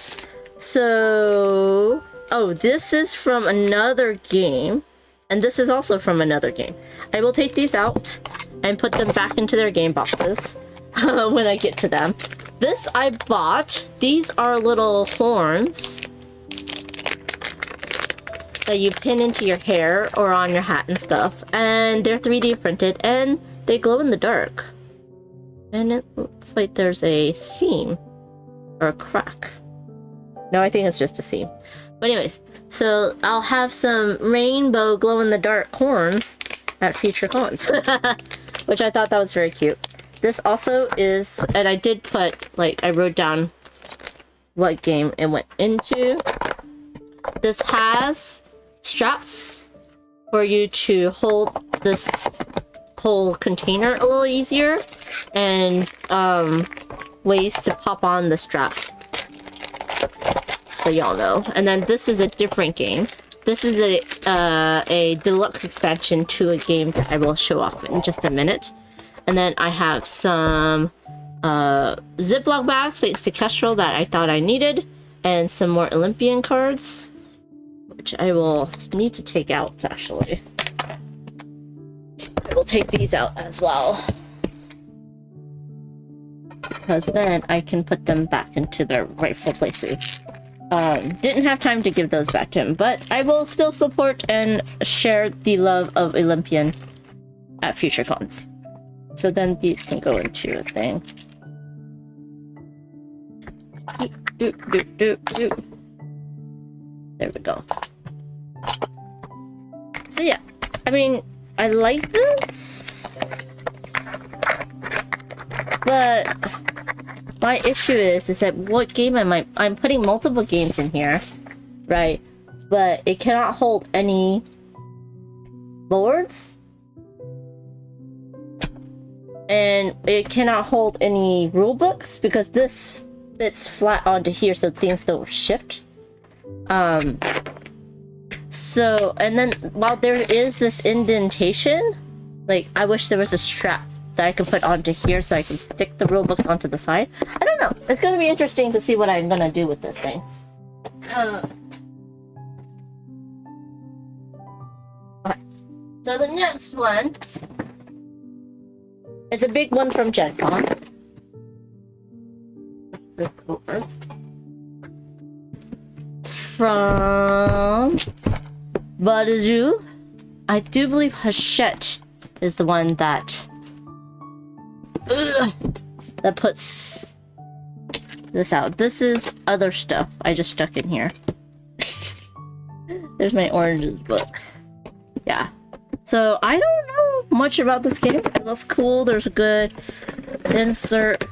So, oh, this is from another game, and this is also from another game. I will take these out and put them back into their game boxes when I get to them. This I bought. These are little horns that you pin into your hair or on your hat and stuff, and they're 3D printed and they glow in the dark. And it looks like there's a seam or a crack. No, I think it's just a seam. But anyways, so I'll have some rainbow glow in the dark horns at future cons, which I thought that was very cute. This also is, and I did put, like, I wrote down what game it went into. This has straps for you to hold this whole container a little easier, and ways to pop on the strap, so y'all know. And then this is a different game. This is a deluxe expansion to a game that I will show off in just a minute. And then I have some Ziploc bags, thanks to Kestrel, that I thought I needed, and some more Olympian cards, which I will need to take out, actually. I will take these out as well, because then I can put them back into their rightful places. Didn't have time to give those back to him, but I will still support and share the love of Olympian at future cons. So then these can go into a thing. There we go. So yeah, I mean, I like this, but my issue is that what game I'm putting multiple games in here, right? But it cannot hold any boards, and it cannot hold any rule books because this fits flat onto here, so things don't shift. So, and then while there is this indentation, like, I wish there was a strap that I could put onto here so I can stick the rule books onto the side. I don't know. It's gonna be interesting to see what I'm gonna do with this thing. Okay. So the next one is a big one from Gen Con. This over. From Badaju. I do believe Hachette is the one that puts this out. This is other stuff I just stuck in here. There's my oranges book. Yeah. So I don't know much about this game. That's cool. There's a good insert.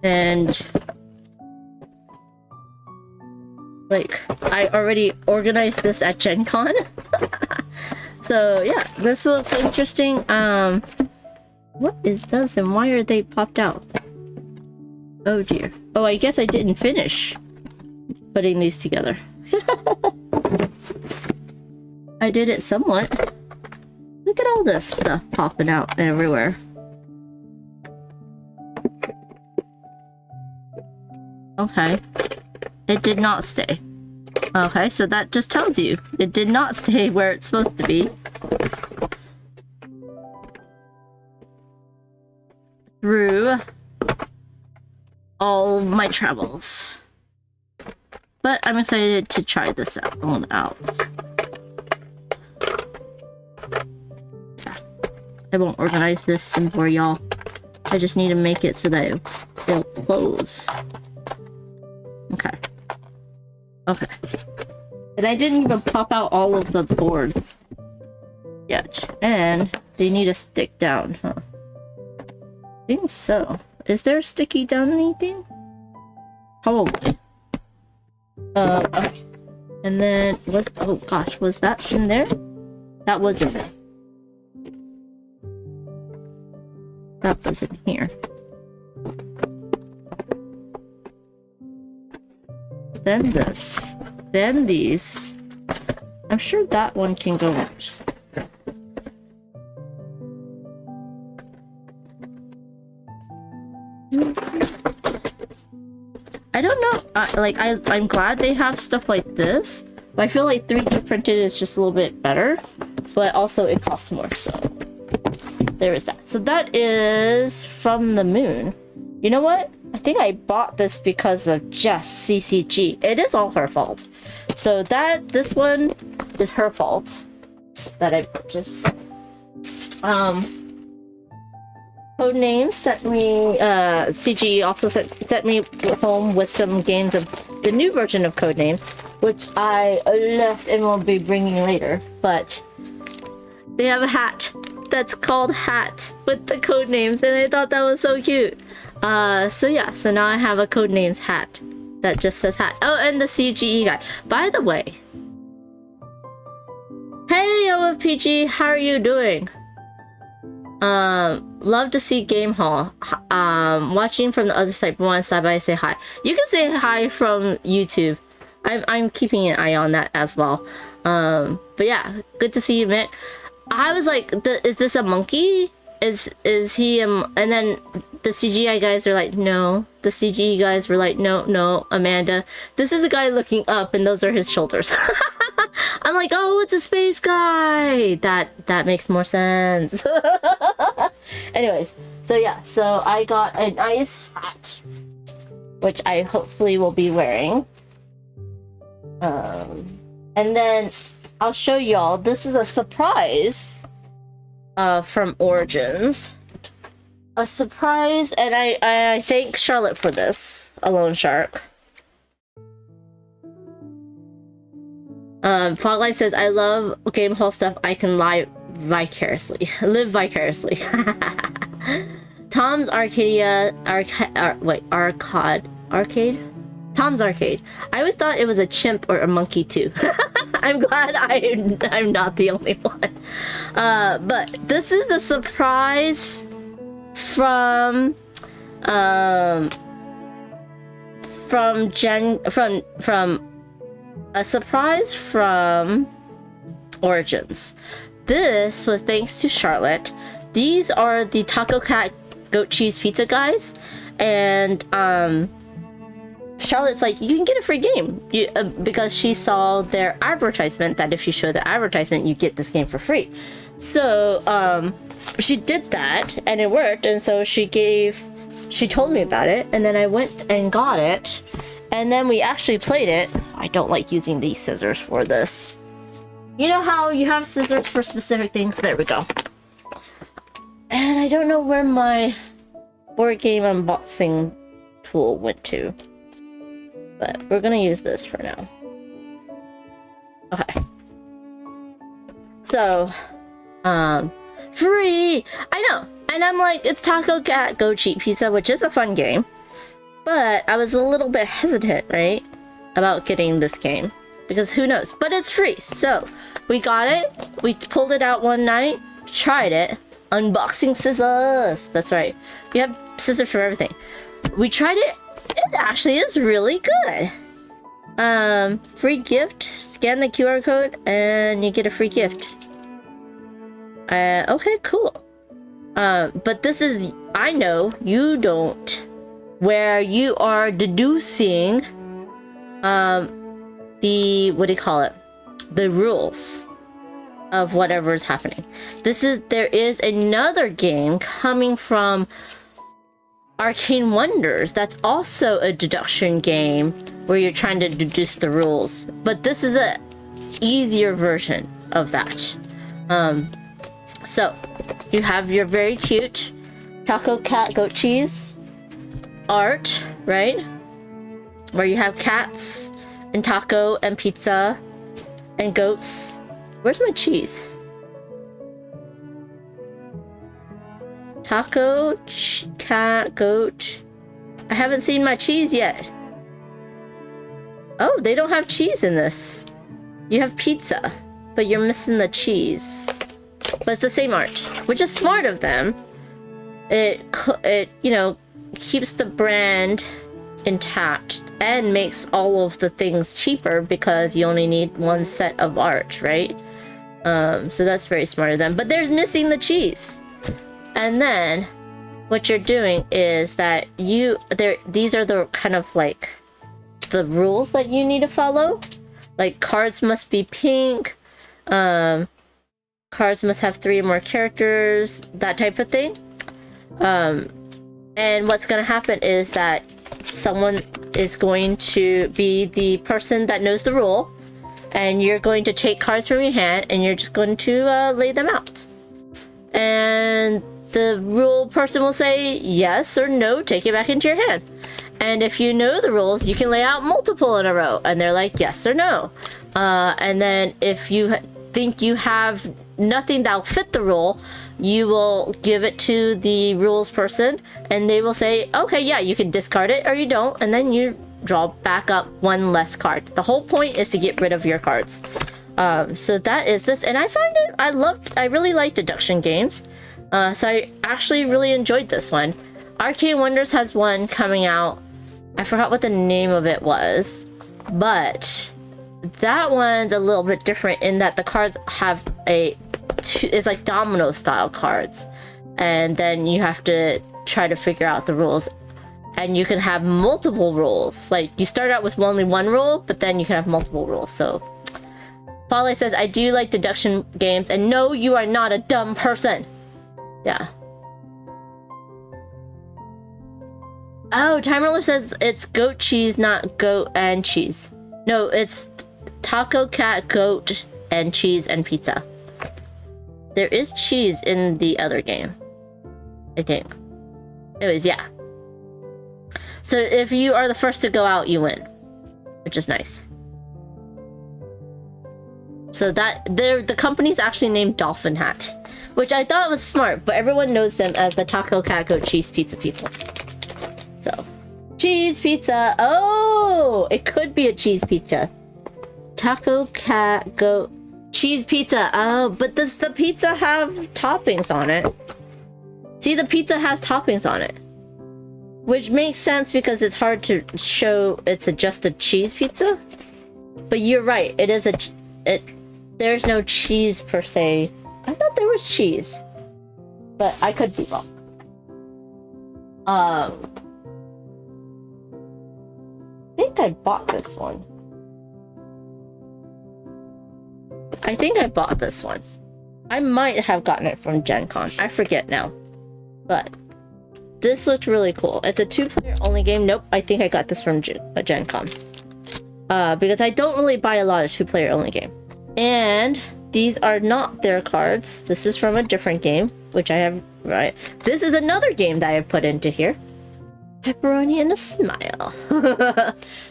And like I already organized this at Gen Con. So yeah, this looks interesting. What is this and why are they popped out? Oh dear. Oh, I guess I didn't finish putting these together. I did it somewhat. Look at all this stuff popping out everywhere. Okay. It did not stay. Okay, so that just tells you it did not stay where it's supposed to be. Through all my travels. But I'm excited to try this one out. I won't organize this for y'all. I just need to make it so that it'll close. Okay. Okay. And I didn't even pop out all of the boards yet. And they need to stick down, huh? I think so. Is there a sticky down anything? Probably. Okay. And then oh gosh, was that in there? That was in there. That was in here. Then this. Then these. I'm sure that one can go next. I don't know. I'm glad they have stuff like this, but I feel like 3D printed is just a little bit better, but also it costs more, so there is that. So that is From the Moon. You know what? I think I bought this because of Jess CCG. It is all her fault. So this one is her fault that I purchased. Codenames sent me, CG also sent me home with some games of the new version of Codename, which I left and will be bringing later. But they have a hat that's called Hat with the Codenames, and I thought that was so cute. So yeah, so now I have a Codenames hat that just says Hat. Oh, and the CGE guy. By the way, hey OFPG, how are you doing? Love to see Game Hall. Watching from the other side, but want to stop by and say hi. You can say hi from YouTube. I'm keeping an eye on that as well. But yeah, good to see you, Mick. I was like, is this a monkey? Is he and then the CGI guys are like, no. The CGI guys were like, no, Amanda. This is a guy looking up and those are his shoulders. I'm like, oh, it's a space guy. That makes more sense. Anyways, so yeah, so I got a nice hat, which I hopefully will be wearing. And then I'll show y'all. This is a surprise from Origins. A surprise, and I thank Charlotte for this. Alone Shark. Foglight says, I love Game Hall stuff. I can live vicariously. Tom's Arcadia Arcade? Tom's Arcade. I always thought it was a chimp or a monkey too. I'm glad I'm not the only one. But this is the surprise from a surprise from Origins. This was thanks to Charlotte. These are the Taco Cat goat cheese pizza guys, and Charlotte's like, you can get a free game, because she saw their advertisement that if you show the advertisement, you get this game for free. So she did that, and it worked. And so she told me about it, and then I went and got it, and then we actually played it. I don't like using these scissors for this. You know how you have scissors for specific things? There we go. And I don't know where my board game unboxing tool went to, but we're gonna use this for now. Okay. So, free! I know! And I'm like, it's Taco Cat Go Cheap Pizza, which is a fun game. But I was a little bit hesitant, right? About getting this game. Because who knows? But it's free. So, we got it. We pulled it out one night. Tried it. Unboxing scissors. That's right. We have scissors for everything. We tried it. It actually is really good. Free gift. Scan the QR code and you get a free gift. Okay, cool. But this is, I know you don't, where you are deducing the, what do you call it, the rules of whatever is happening. There is another game coming from Arcane Wonders that's also a deduction game where you're trying to deduce the rules, but this is a easier version of that. So you have your very cute Taco Cat Goat Cheese art, right? Where you have cats and taco and pizza and goats. Where's my cheese? Taco, cat, goat. I haven't seen my cheese yet. Oh, they don't have cheese in this. You have pizza, but you're missing the cheese. But it's the same art, which is smart of them. It you know, keeps the brand intact and makes all of the things cheaper because you only need one set of art, right? So that's very smart of them. But they're missing the cheese. And then what you're doing is that these are the kind of like the rules that you need to follow. Like cards must be pink. Cards must have 3 or more characters, that type of thing. And what's going to happen is that someone is going to be the person that knows the rule, and you're going to take cards from your hand and you're just going to lay them out. And the rule person will say yes or no, take it back into your hand. And if you know the rules, you can lay out multiple in a row, and they're like yes or no. And then if you think you have nothing that'll fit the rule, you will give it to the rules person, and they will say, okay, yeah, you can discard it or you don't, and then you draw back up one less card. The whole point is to get rid of your cards. So that is this, and I find it, I really like deduction games. So I actually really enjoyed this one. Arcane Wonders has one coming out. I forgot what the name of it was, but that one's a little bit different in that the cards have it's like domino style cards, and then you have to try to figure out the rules, and you can have multiple rules. Like you start out with only one rule, but then you can have multiple rules. So Polly says, I do like deduction games, and no, you are not a dumb person. Yeah. Oh, Timerler says it's goat cheese, not goat and cheese. No, it's Taco Cat Goat and cheese and pizza. There is cheese in the other game, I think. Anyways, yeah. So if you are the first to go out, you win, which is nice. So the company's actually named Dolphin Hat, which I thought was smart, but everyone knows them as the Taco Cat Goat Cheese Pizza people. So, cheese pizza. Oh, it could be a cheese pizza. Taco Cat Goat Cheese Pizza. Oh, but does the pizza have toppings on it? See, the pizza has toppings on it, which makes sense because it's hard to show it's just a cheese pizza. But you're right, it is there's no cheese per se. I thought there was cheese, but I could be wrong. think I bought this one. I think I bought this one. I might have gotten it from Gen Con. I forget now. But this looked really cool. It's a 2-player only game. Nope, I think I got this from Gen Con. Because I don't really buy a lot of 2-player only game. And these are not their cards. This is from a different game, which I have, right? This is another game that I have put into here. Pepperoni and a smile.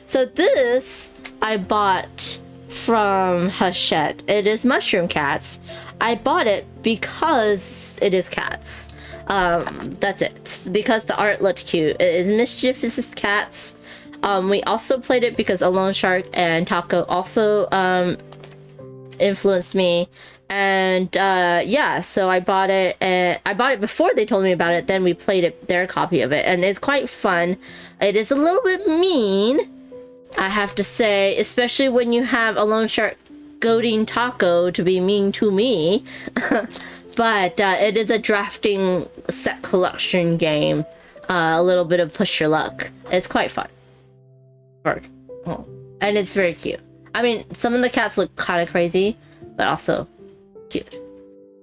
So this I bought from Hachette. It is Mushroom Cats. I bought it because it is cats. That's it. Because the art looked cute. It is Mischievous Cats. We also played it because Alone Shark and Taco also influenced me. And yeah, so I bought it, and I bought it before they told me about it. Then we played it, their copy of it, and it's quite fun. It is a little bit mean, I have to say, especially when you have a Lone Shark goading Taco to be mean to me. But it is a drafting set collection game. A little bit of push your luck. It's quite fun. And it's very cute. I mean, some of the cats look kind of crazy, but also cute.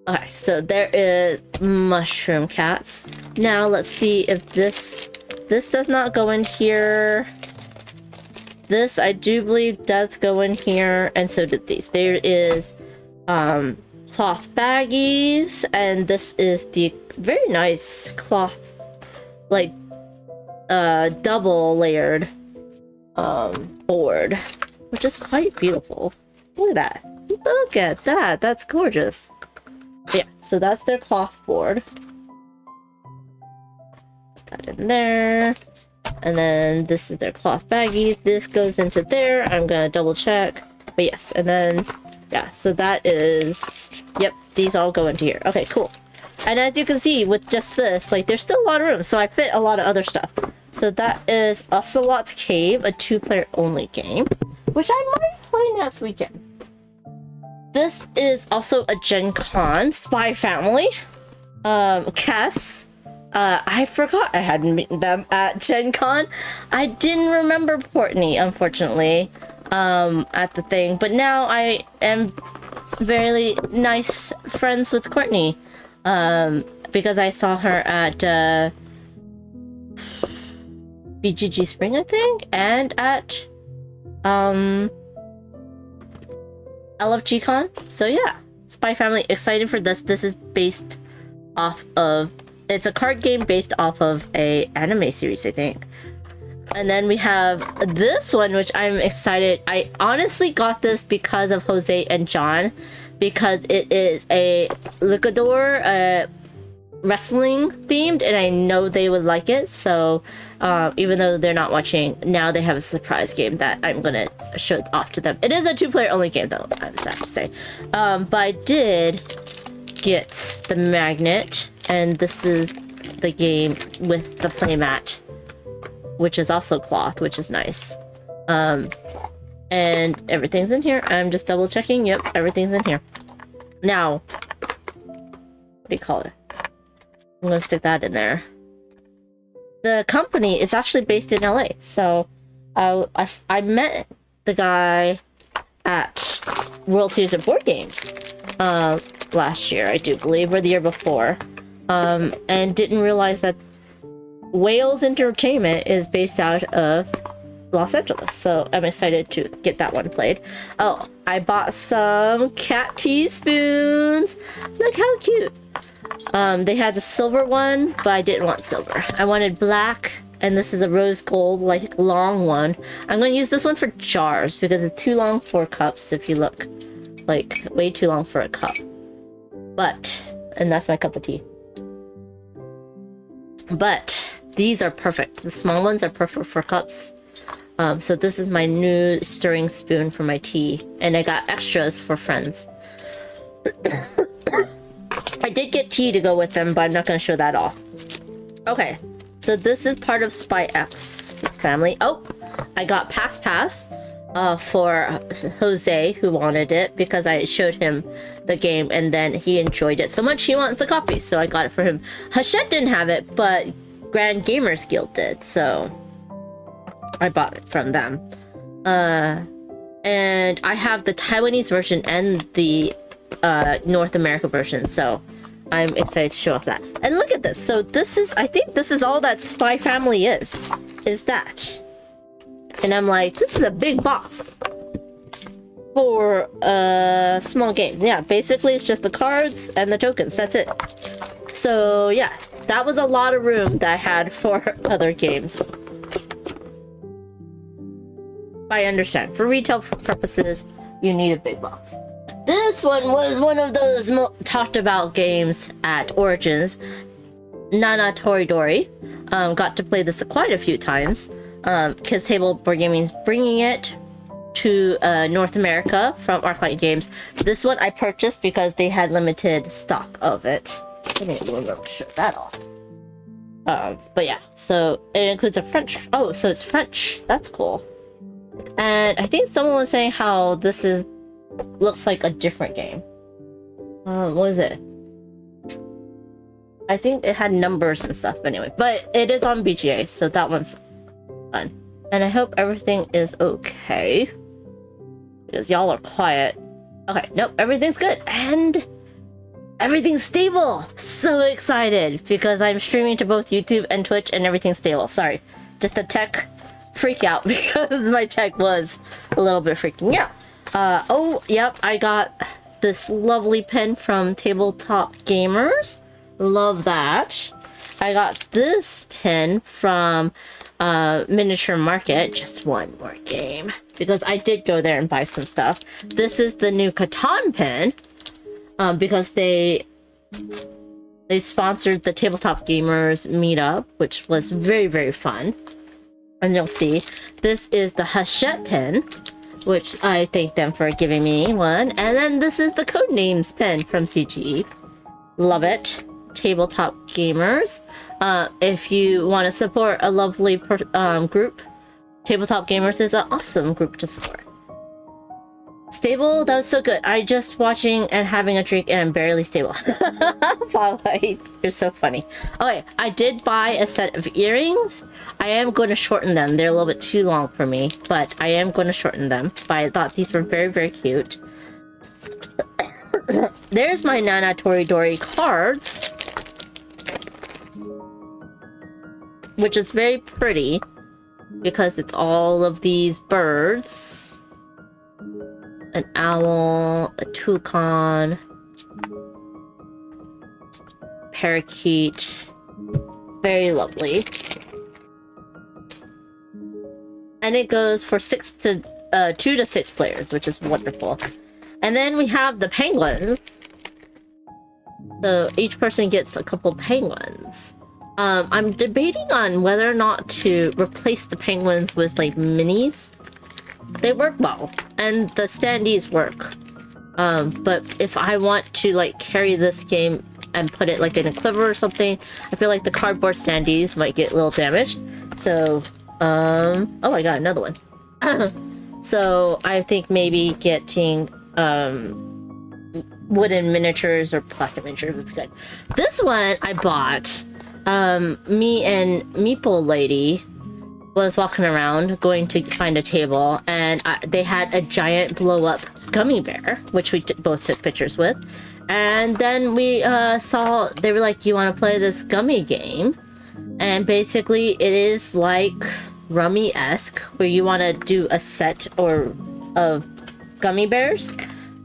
Okay, so there is Mushroom Cats. Now let's see if this does not go in here. This I do believe does go in here, and so did these. There is cloth baggies, and this is the very nice cloth, like double layered board, which is quite beautiful. Look at that. Look at that. That's gorgeous. Yeah, so that's their cloth board. Put that in there. And then this is their cloth baggie. This goes into there. I'm gonna double check. But yes, and then yeah, so that is, yep, these all go into here. Okay, cool. And as you can see with just this, like, there's still a lot of room, so I fit a lot of other stuff. So that is Ocelot's Cave, a 2-player only game, which I might play next weekend. This is also a Gen Con Spy Family. Cass. I forgot I had met them at Gen Con. I didn't remember Courtney, unfortunately, at the thing. But now I am very nice friends with Courtney. Because I saw her at BGG Spring, I think, and at LFG Con. So yeah, Spy Family, excited for this. This is based off of, it's a card game based off of a anime series, I think. And then we have this one, which I'm excited. I honestly got this because of Jose and John, because it is a luchador, wrestling themed, and I know they would like it. So even though they're not watching, now they have a surprise game that I'm gonna show off to them. It is a 2-player only game though, I'm sad to say. But I did get the magnet, and this is the game with the playmat, which is also cloth, which is nice. And everything's in here. I'm just double checking. Yep, everything's in here. Now, what do you call it? I'm gonna stick that in there. The company is actually based in LA, so I met the guy at World Series of Board Games last year, I do believe, or the year before, and didn't realize that Wales Entertainment is based out of Los Angeles, so I'm excited to get that one played. Oh, I bought some cat teaspoons. Look how cute. They had the silver one, but I didn't want silver. I wanted black, and this is a rose gold, like, long one. I'm gonna use this one for jars because it's too long for cups. If you look, like, way too long for a cup. But, and that's my cup of tea. But these are perfect. The small ones are perfect for cups. So this is my new stirring spoon for my tea, and I got extras for friends. I did get tea to go with them, but I'm not going to show that off. Okay, so this is part of Spy X family. Oh, I got Pass for Jose, who wanted it, because I showed him the game, and then he enjoyed it so much he wants a copy, so I got it for him. Hachette didn't have it, but Grand Gamers Guild did, so I bought it from them. And I have the Taiwanese version and the North America version, so I'm excited to show off that. And look at this. So this is, I think this is all that Spy Family is that. And I'm like, this is a big box for a small game. Yeah, basically it's just the cards and the tokens. That's it. So yeah, that was a lot of room that I had for other games. I understand. For retail purposes, you need a big box. This one was one of those talked about games at Origins. Nana Toridori. Got to play this quite a few times. Kids Table Board Gaming's bringing it to North America from ArcLight Games. This one I purchased because they had limited stock of it. I didn't remember to show that off. But yeah, so it includes a French. Oh, so it's French. That's cool. And I think someone was saying how this looks like a different game. What is it? I think it had numbers and stuff anyway, but it is on BGA, so that one's fun. And I hope everything is okay, because y'all are quiet. Okay, nope, everything's good, and everything's stable. So excited because I'm streaming to both YouTube and Twitch, and everything's stable. Sorry, just a tech freak out because my tech was a little bit freaking out. Oh, yep, I got this lovely pen from Tabletop Gamers. Love that. I got this pen from Miniature Market. Just one more game because I did go there and buy some stuff. This is the new Catan pen because they sponsored the Tabletop Gamers meetup, which was very, very fun. And you'll see, this is the Hachette pen, which I thank them for giving me one. And then this is the Codenames pen from CGE. Love it. Tabletop Gamers. If you want to support a lovely group, Tabletop Gamers is an awesome group to support. Stable, that was so good. I just watching and having a drink and I'm barely stable. Twilight, you're so funny. Okay, I did buy a set of earrings. I am going to shorten them. They're a little bit too long for me, but I am going to shorten them. But I thought these were very, very cute. There's my Nana Toridori cards, which is very pretty because it's all of these birds. An owl, a toucan, parakeet. Very lovely. And it goes for 2 to 6 players, which is wonderful. And then we have the penguins. So each person gets a couple penguins. I'm debating on whether or not to replace the penguins with like minis. They work well, and the standees work. But if I want to like carry this game and put it like in a quiver or something, I feel like the cardboard standees might get a little damaged. So, oh, I got another one. So I think maybe getting wooden miniatures or plastic miniatures would be good. This one I bought. Me and Meeple Lady was walking around going to find a table, and they had a giant blow-up gummy bear, which we both took pictures with. And then we saw, they were like, you want to play this gummy game? And basically it is like Rummy-esque, where you want to do a set of gummy bears.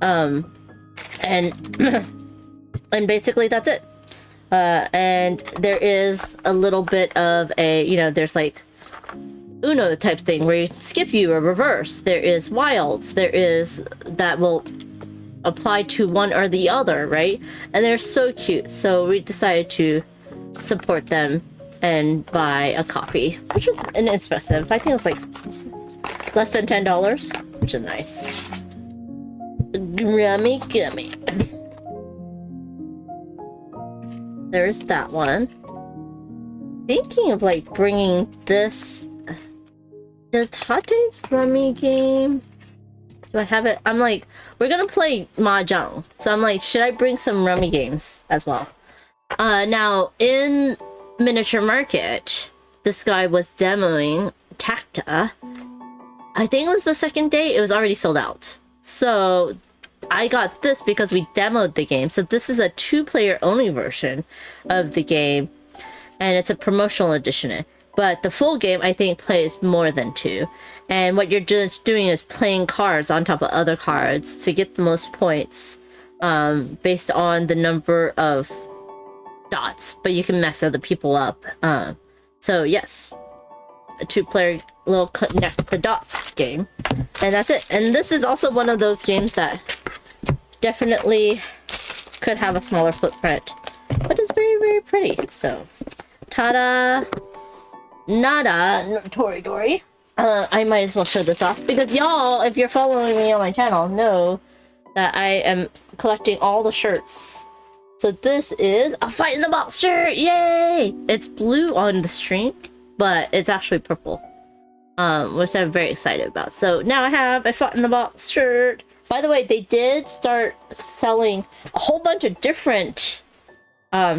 And and basically that's it. And there is a little bit of a, you know, there's like Uno type thing where you skip you or reverse. There is wilds. There is that will apply to one or the other, right? And they're so cute. So we decided to support them and buy a copy, which was inexpensive. I think it was like less than $10, which is nice. Rummy gummy. There's that one. Thinking of like bringing this. Does Hot Days Rummy game? Do I have it? I'm like, we're gonna play Mahjong. So I'm like, should I bring some Rummy games as well? Now in Miniature Market, this guy was demoing Tacta, I think it was the second day, it was already sold out. So I got this because we demoed the game. So this is a 2-player only version of the game, and it's a promotional edition. But the full game, I think, plays more than 2. And what you're just doing is playing cards on top of other cards to get the most points based on the number of dots. But you can mess other people up. So yes, a 2-player little connect the dots game. And that's it. And this is also one of those games that definitely could have a smaller footprint, but it's very, very pretty. So, ta-da! Nada, Toridori. I might as well show this off because y'all, if you're following me on my channel, know that I am collecting all the shirts. So this is a Fight in the Box shirt, yay! It's blue on the stream, but it's actually purple, which I'm very excited about. So now I have a Fight in the Box shirt. By the way, they did start selling a whole bunch of different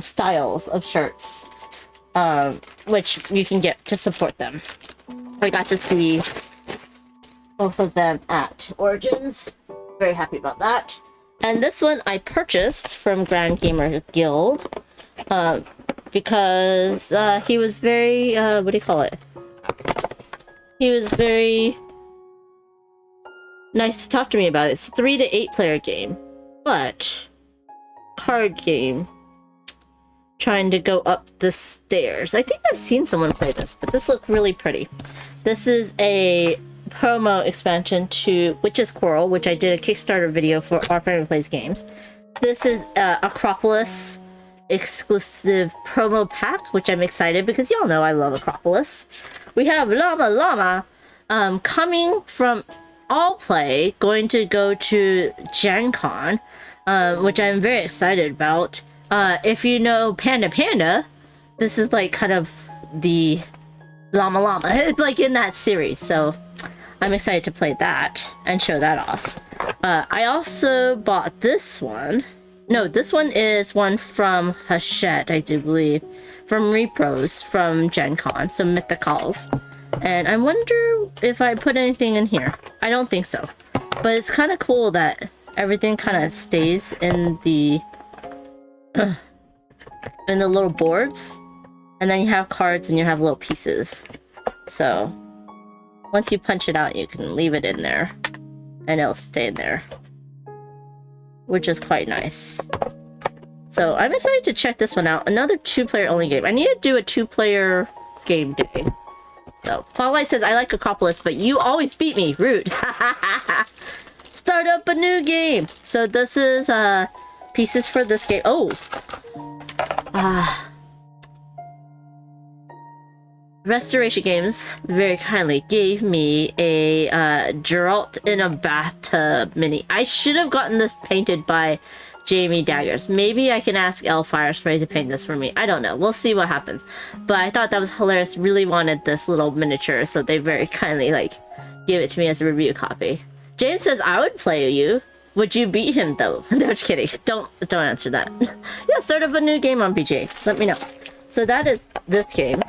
styles of shirts, which you can get to support them. I got to see both of them at Origins. Very happy about that. And this one I purchased from Grand Gamer Guild because he was very, what do you call it? He was very nice to talk to me about it. It's a 3 to 8 player game, but card game. Trying to go up the stairs. I think I've seen someone play this, but this looks really pretty. This is a promo expansion to Witch's Quarrel, which I did a Kickstarter video for Our Family Plays Games. This is Acropolis exclusive promo pack, which I'm excited because y'all know I love Acropolis. We have Llama Llama coming from All Play, going to go to Gen Con, which I'm very excited about. If you know Panda, this is like kind of the Llama. It's like in that series, so I'm excited to play that and show that off. I also bought this one. No, this one is one from Hachette, I do believe, from Repros from Gen Con, some Mythicals. And I wonder if I put anything in here. I don't think so. But it's kind of cool that everything kind of stays in the little boards, and then you have cards and you have little pieces. So once you punch it out, you can leave it in there and it'll stay in there, which is quite nice. So I'm excited to check this one out. Another 2-player only game. I need to do a 2-player game day. So Paulite says, I like Acropolis, but you always beat me. Rude. Start up a new game. So this is pieces for this game. Oh, Restoration Games very kindly gave me a Geralt in a bathtub mini. I should have gotten this painted by Jamie Daggers. Maybe I can ask Elle Firespray to paint this for me. I don't know. We'll see what happens. But I thought that was hilarious. Really wanted this little miniature, so they very kindly like gave it to me as a review copy. James says, I would play you. Would you beat him though? No, just kidding. Don't answer that. Yeah, start up a new game on BJ. Let me know. So that is this game.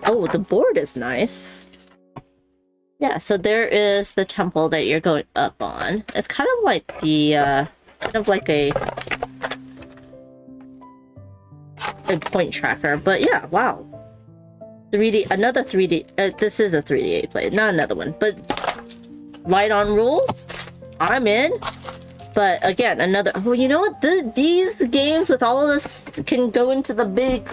Oh, the board is nice. Yeah, so there is the temple that you're going up on. It's kind of like the kind of like a point tracker, but yeah, wow. 3D, another 3D. This is a 3D play, not another one, but light on rules. I'm in. But again, another. Oh, you know what? These games with all of this can go into the big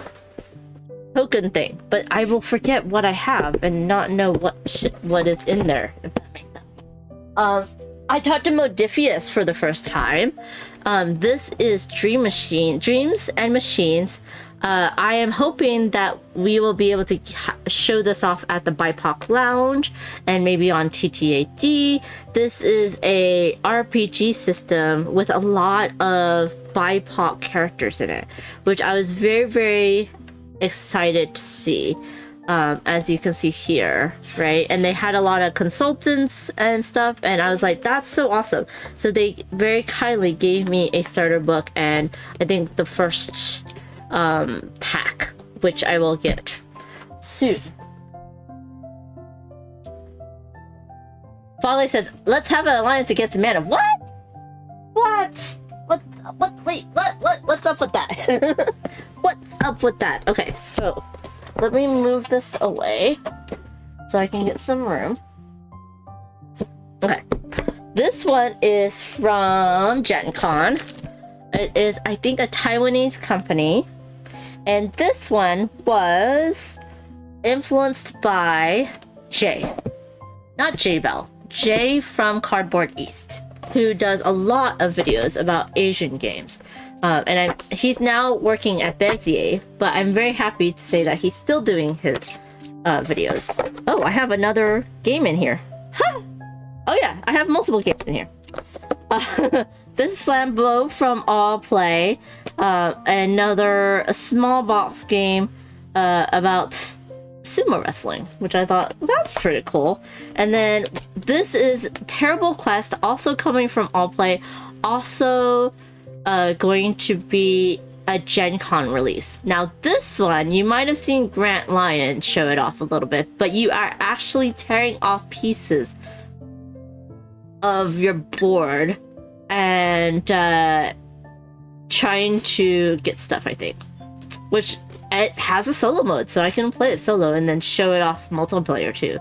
token thing, but I will forget what I have and not know what is in there. If that makes sense. I talked to Modifius for the first time. This is Dreams and Machines. I am hoping that we will be able to show this off at the BIPOC Lounge and maybe on TTAD. This is a RPG system with a lot of BIPOC characters in it, which I was very, very excited to see. As you can see here, right? And they had a lot of consultants and stuff, and I was like, that's so awesome. So they very kindly gave me a starter book and I think the first pack, which I will get soon. Folly says, let's have an alliance against mana. What? What? Wait, what's up with that? What's up with that? Okay, so let me move this away so I can get some room. Okay. This one is from Gen Con. It is, I think, a Taiwanese company. And this one was influenced by Jay. Not Jay Bell. Jay from Cardboard East, who does a lot of videos about Asian games. And he's now working at Bezier, but I'm very happy to say that he's still doing his videos. Oh, I have another game in here. Huh! Oh yeah, I have multiple games in here. This is Slambo from All Play. Another small box game about sumo wrestling, which I thought that's pretty cool. And then this is Terrible Quest, also coming from All Play, also going to be a Gen Con release. Now this one, you might have seen Grant Lyon show it off a little bit, but you are actually tearing off pieces of your board and trying to get stuff, I think. Which it has a solo mode, so I can play it solo and then show it off multiplayer too.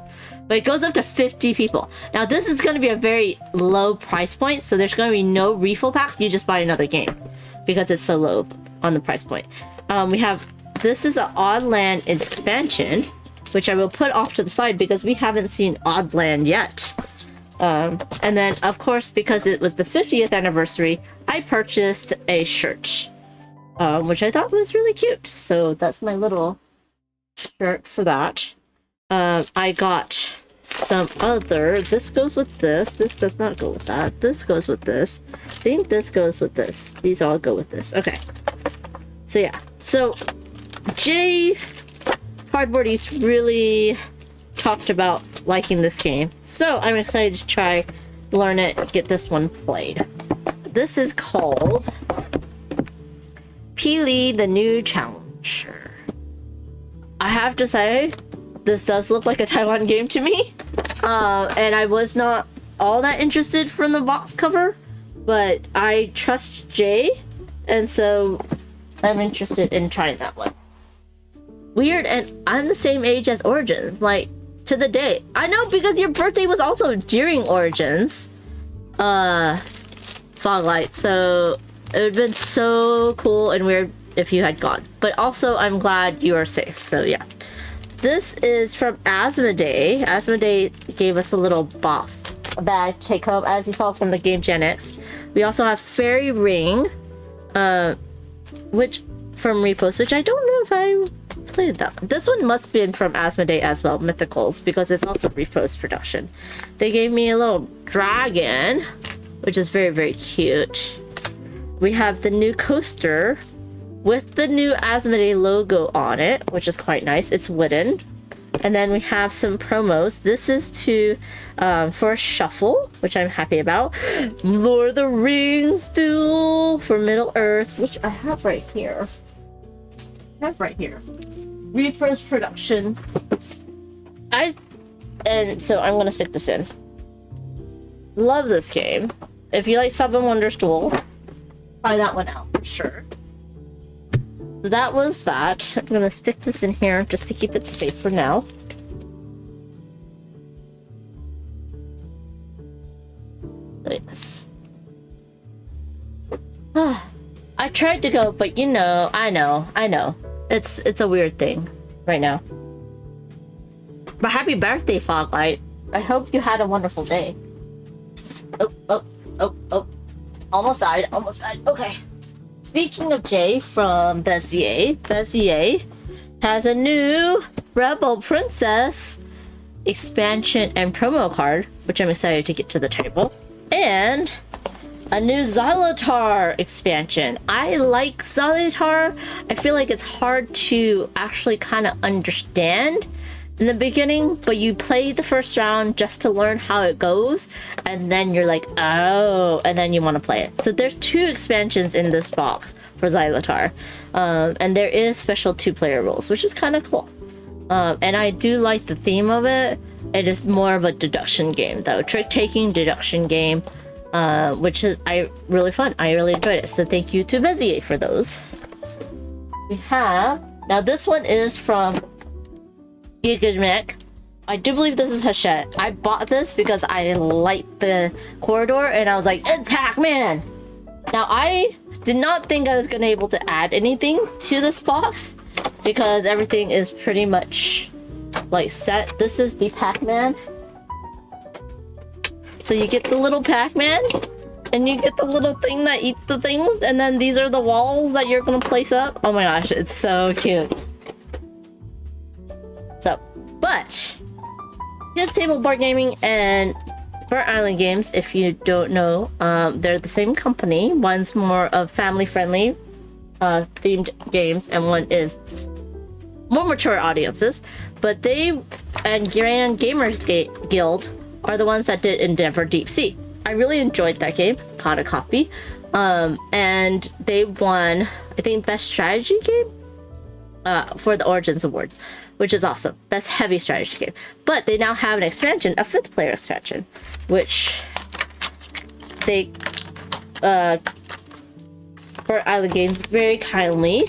But it goes up to 50 people. Now this is going to be a very low price point, so there's going to be no refill packs. You just buy another game because it's so low on the price point. We have, this is an Odd Land expansion, which I will put off to the side because we haven't seen Odd Land yet. And then, of course, because it was the 50th anniversary, I purchased a shirt, which I thought was really cute. So that's my little shirt for that. I got some other, this goes with this does not go with that, this goes with this, I think this goes with this, these all go with this. Okay, so yeah, so Jay Cardboard East really talked about liking this game, so I'm excited to try, learn it, get this one played. This is called Peely the New Challenger. I have to say, this does look like a Taiwan game to me, and I was not all that interested from the box cover, but I trust Jay, and so I'm interested in trying that one. Weird, and I'm the same age as Origins, like, to the day. I know, because your birthday was also during Origins, Foglight, so it would have been so cool and weird if you had gone. But also, I'm glad you are safe, so yeah. This is from Asmodee. Asmodee gave us a little box bag take home, as you saw from the game Gen X. We also have Fairy Ring, which from Repost, which I don't know if I played that. This one must have been from Asmodee as well, Mythicals, because it's also Repost production. They gave me a little dragon, which is very, very cute. We have the new coaster with the new Asmodee logo on it, which is quite nice. It's wooden. And then we have some promos. This is to for a shuffle, which I'm happy about. Lord of the Rings Duel for Middle Earth, which I have right here. Repost production. And so I'm gonna stick this in. Love this game. If you like Seven Wonders Duel, try that one out for sure. So that was that. I'm gonna stick this in here just to keep it safe for now. Yes. I tried to go, but you know, I know. It's a weird thing right now. But happy birthday, Foglight. I hope you had a wonderful day. Oh. Almost died. Okay. Speaking of Jay from Bezier, Bezier has a new Rebel Princess expansion and promo card, which I'm excited to get to the table, and a new Xylotar expansion. I like Xylotar. I feel like it's hard to actually kind of understand in the beginning, but you play the first round just to learn how it goes, and then you're like, oh, and then you want to play it. So there's 2 expansions in this box for Xylotar, and there is special 2-player rules, which is kind of cool. And I do like the theme of it. It is more of a deduction game, though. Trick-taking deduction game, which is really fun. I really enjoyed it. So thank you to Bezier for those. We have... Now this one is from Gigamek. I do believe this is Hachette. I bought this because I liked the corridor, and I was like, it's Pac-Man! Now, I did not think I was going to be able to add anything to this box, because everything is pretty much like set. This is the Pac-Man. So you get the little Pac-Man, and you get the little thing that eats the things, and then these are the walls that you're gonna place up. Oh my gosh, it's so cute. So, but here's Table Board Gaming and Burnt Island Games. If you don't know, they're the same company. One's more of family-friendly themed games, and one is more mature audiences. But they and Grand Gamers Guild are the ones that did Endeavor Deep Sea. I really enjoyed that game, got a copy, and they won, I think, Best Strategy Game for the Origins Awards, which is awesome. Best Heavy Strategy Game. But they now have an expansion, a 5th player expansion, which they, Burnt Island Games very kindly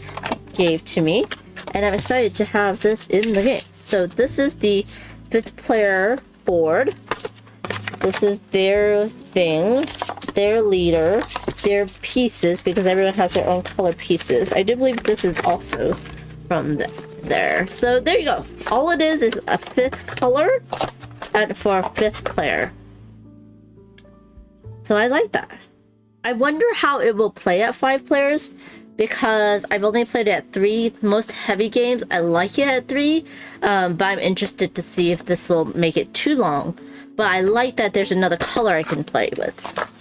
gave to me, and I'm excited to have this in the game. So this is the 5th player board. This is their thing, their leader, their pieces, because everyone has their own color pieces. I do believe this is also from there. So there you go. All it is a 5th color and for a 5th player. So I like that. I wonder how it will play at 5 players, because I've only played it at 3. Most heavy games, I like it at 3, but I'm interested to see if this will make it too long. But I like that there's another color I can play with,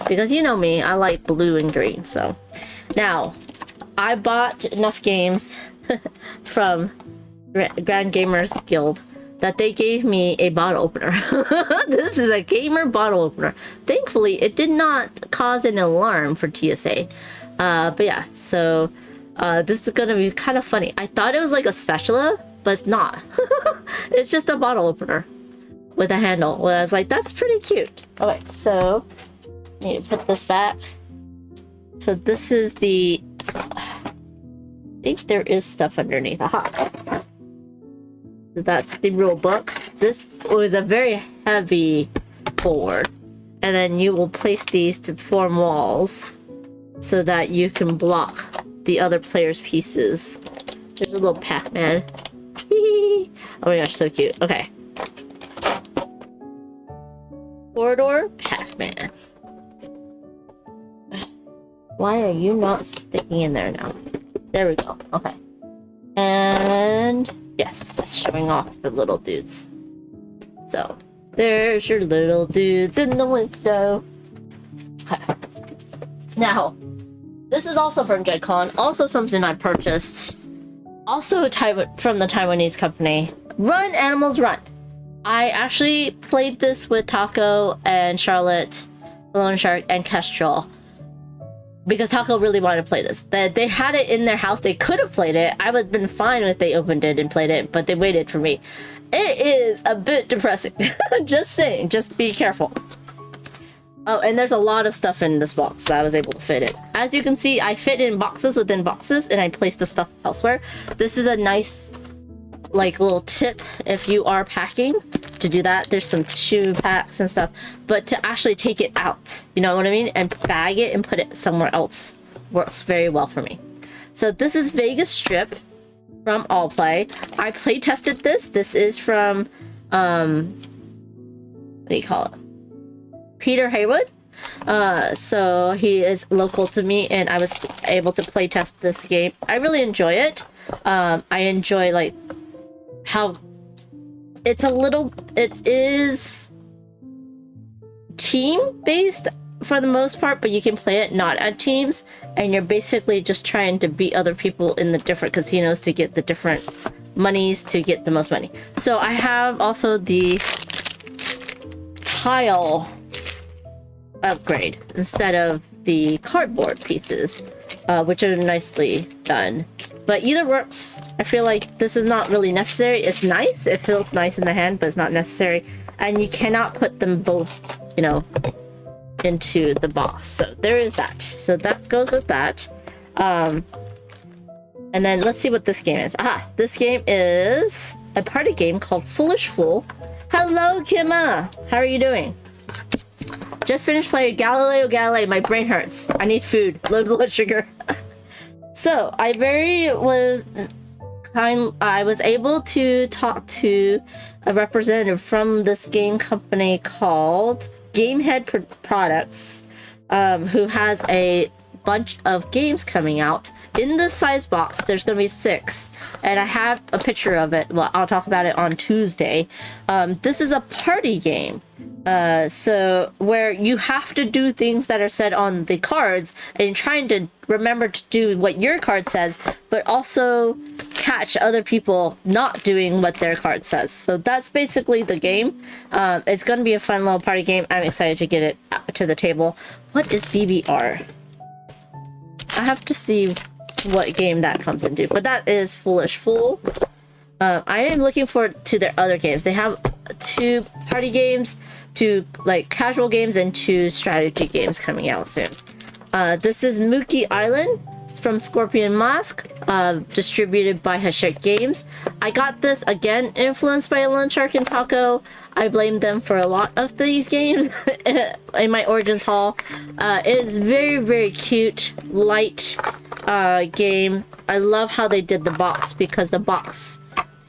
because you know me, I like blue and green. So now I bought enough games from Grand Gamers Guild that they gave me a bottle opener. This is a gamer bottle opener. Thankfully, it did not cause an alarm for TSA. But yeah, so this is gonna be kind of funny. I thought it was like a spatula, but it's not. It's just a bottle opener with a handle. Well, I was like, that's pretty cute. Okay, so need to put this back. So this is the, I think there is stuff underneath. Aha. So that's the rule book. This was a very heavy board, and then you will place these to form walls so that you can block the other player's pieces. There's a little Pac-Man. Oh my gosh, so cute. Okay. Corridor Pac-Man. Why are you not sticking in there now? There we go. Okay. And yes, it's showing off the little dudes. So there's your little dudes in the window. Okay. Now, this is also from Gen Con. Also something I purchased. Also from the Taiwanese company. Run Animals Run. I actually played this with Taco and Charlotte, Balloon Shark, and Kestrel, because Taco really wanted to play this. They had it in their house. They could have played it. I would have been fine if they opened it and played it, but they waited for me. It is a bit depressing. Just saying. Just be careful. Oh, and there's a lot of stuff in this box that I was able to fit in. As you can see, I fit in boxes within boxes, and I placed the stuff elsewhere. This is a nice, like, little tip if you are packing to do that. There's some tissue packs and stuff, but to actually take it out, you know what I mean, and bag it and put it somewhere else works very well for me. So this is Vegas Strip from All Play. I play tested this. This is from what do you call it, Peter Haywood. So he is local to me, and I was able to play test this game. I really enjoy it. I enjoy like how it is team based for the most part, but you can play it not at teams, and you're basically just trying to beat other people in the different casinos to get the different monies to get the most money. So I have also the tile upgrade instead of the cardboard pieces, which are nicely done. But either works. I feel like this is not really necessary. It's nice. It feels nice in the hand, but it's not necessary. And you cannot put them both, you know, into the box. So there is that. So that goes with that. And then let's see what this game is. This game is a party game called Foolish Fool. Hello, Kima. How are you doing? Just finished playing Galileo Galilei. My brain hurts. I need food. Low blood sugar. So I was able to talk to a representative from this game company called Gamehead Products, who has a bunch of games coming out. In this size box, there's going to be 6, and I have a picture of it. Well, I'll talk about it on Tuesday. This is a party game. So where you have to do things that are said on the cards, and you're trying to remember to do what your card says, but also catch other people not doing what their card says. So that's basically the game. It's going to be a fun little party game. I'm excited to get it to the table. What is BBR? I have to see what game that comes into, but that is Foolish Fool. I am looking forward to their other games. They have 2 party games, 2 like casual games, and 2 strategy games coming out soon. This is Mookie Island from Scorpion Mask, distributed by Hachette Games. I got this again influenced by Lone Shark and Taco. I blame them for a lot of these games in my Origins haul. It is very, very cute, light game. I love how they did the box, because the box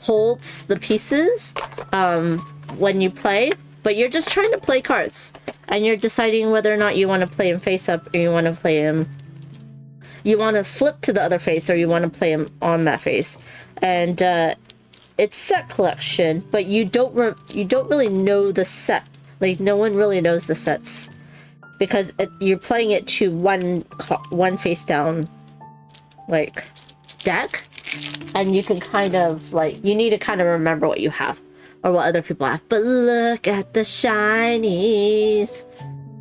holds the pieces when you play, but you're just trying to play cards, and you're deciding whether or not you want to play them face up, or you want to play them, you want to flip to the other face, or you want to play them on that face. And it's set collection, but you don't really know the set. Like, no one really knows the sets, because you're playing it to one face down like deck, and you can kind of like, you need to kind of remember what you have or what other people have. But look at the shinies.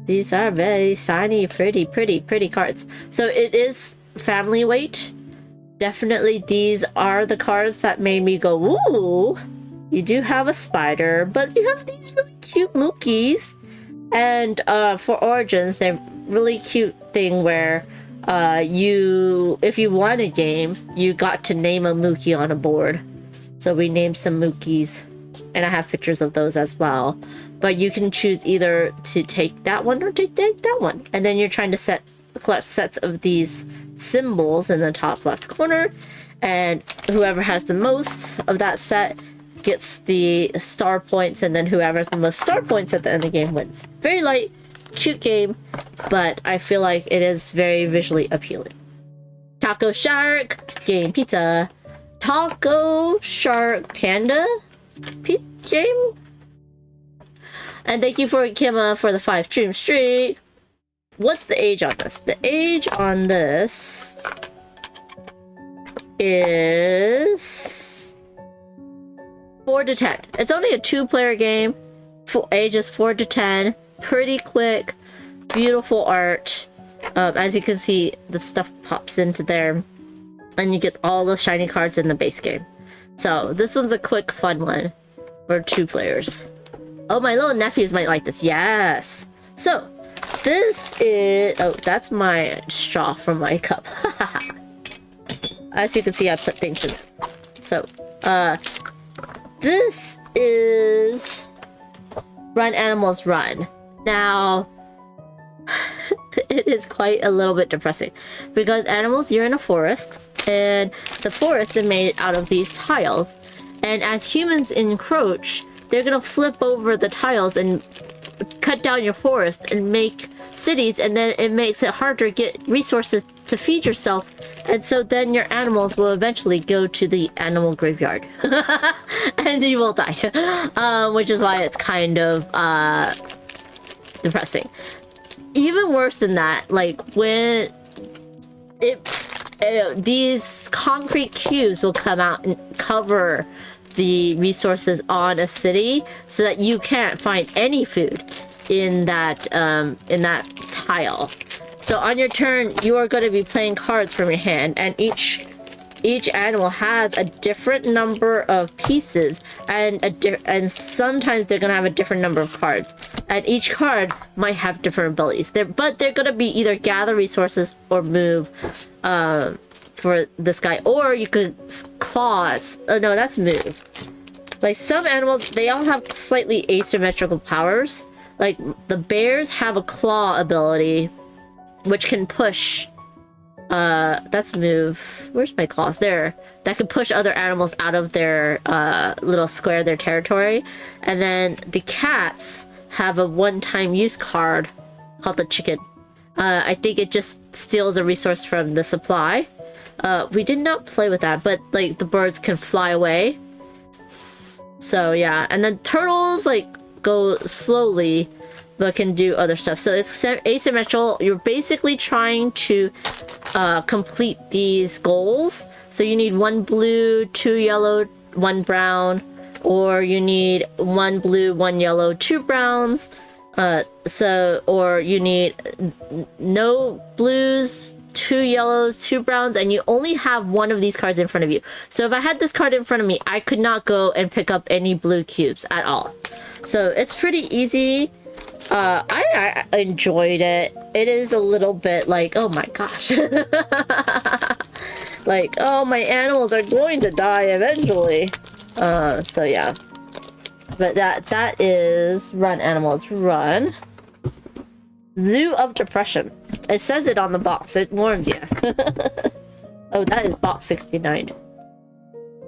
These are very shiny, pretty cards. So it is family weight. Definitely these are the cards that made me go, ooh. You do have a spider, but you have these really cute Mookies. And for Origins, they're really cute thing where if you won a game, you got to name a Mookie on a board. So we named some Mookies, and I have pictures of those as well. But you can choose either to take that one or to take that one, and then you're trying to collect sets of these symbols in the top left corner, and whoever has the most of that set gets the star points, and then whoever has the most star points at the end of the game wins. Very light, cute game, but I feel like it is very visually appealing. Taco Shark game pizza. Taco Shark Panda game. And thank you for Kima for the 5 stream. What's the age on this? The age on this is 4 to 10. It's only a 2-player game. Ages 4 to 10. Pretty quick, beautiful art. As you can see, the stuff pops into there, and you get all the shiny cards in the base game. So this one's a quick, fun one for 2 players. Oh, my little nephews might like this. Yes. So this is, oh, that's my straw from my cup. As you can see, I put things in there. So this is Run Animals Run. Now, it is quite a little bit depressing, because animals, you're in a forest, and the forest is made out of these tiles, and as humans encroach, they're gonna flip over the tiles and cut down your forest and make cities, and then it makes it harder to get resources to feed yourself, and so then your animals will eventually go to the animal graveyard and you will die, which is why it's kind of depressing. Even worse than that, like when these concrete cubes will come out and cover the resources on a city, so that you can't find any food in that tile. So on your turn, you are going to be playing cards from your hand, and each each animal has a different number of pieces, and sometimes they're gonna have a different number of cards, and each card might have different abilities. But they're gonna be either gather resources or move for this guy, or you could claws. Oh no, that's move. Like some animals, they all have slightly asymmetrical powers. Like the bears have a claw ability, which can push. That's move. Where's my claws? There. That can push other animals out of their little square, their territory. And then the cats have a one-time use card called the chicken. I think it just steals a resource from the supply. We did not play with that, but like the birds can fly away. So yeah, and then turtles like go slowly, but can do other stuff. So it's asymmetrical. You're basically trying to complete these goals. So you need 1 blue, 2 yellow, 1 brown, or you need 1 blue, 1 yellow, 2 browns. Or you need no blues, 2 yellows, 2 browns, and you only have 1 of these cards in front of you. So if I had this card in front of me, I could not go and pick up any blue cubes at all. So it's pretty easy. I enjoyed it. It is a little bit like, oh my gosh. Like, oh, my animals are going to die eventually. So yeah. But that is Run Animals Run. Zoo of Depression. It says it on the box. It warns you. Oh, that is box 69.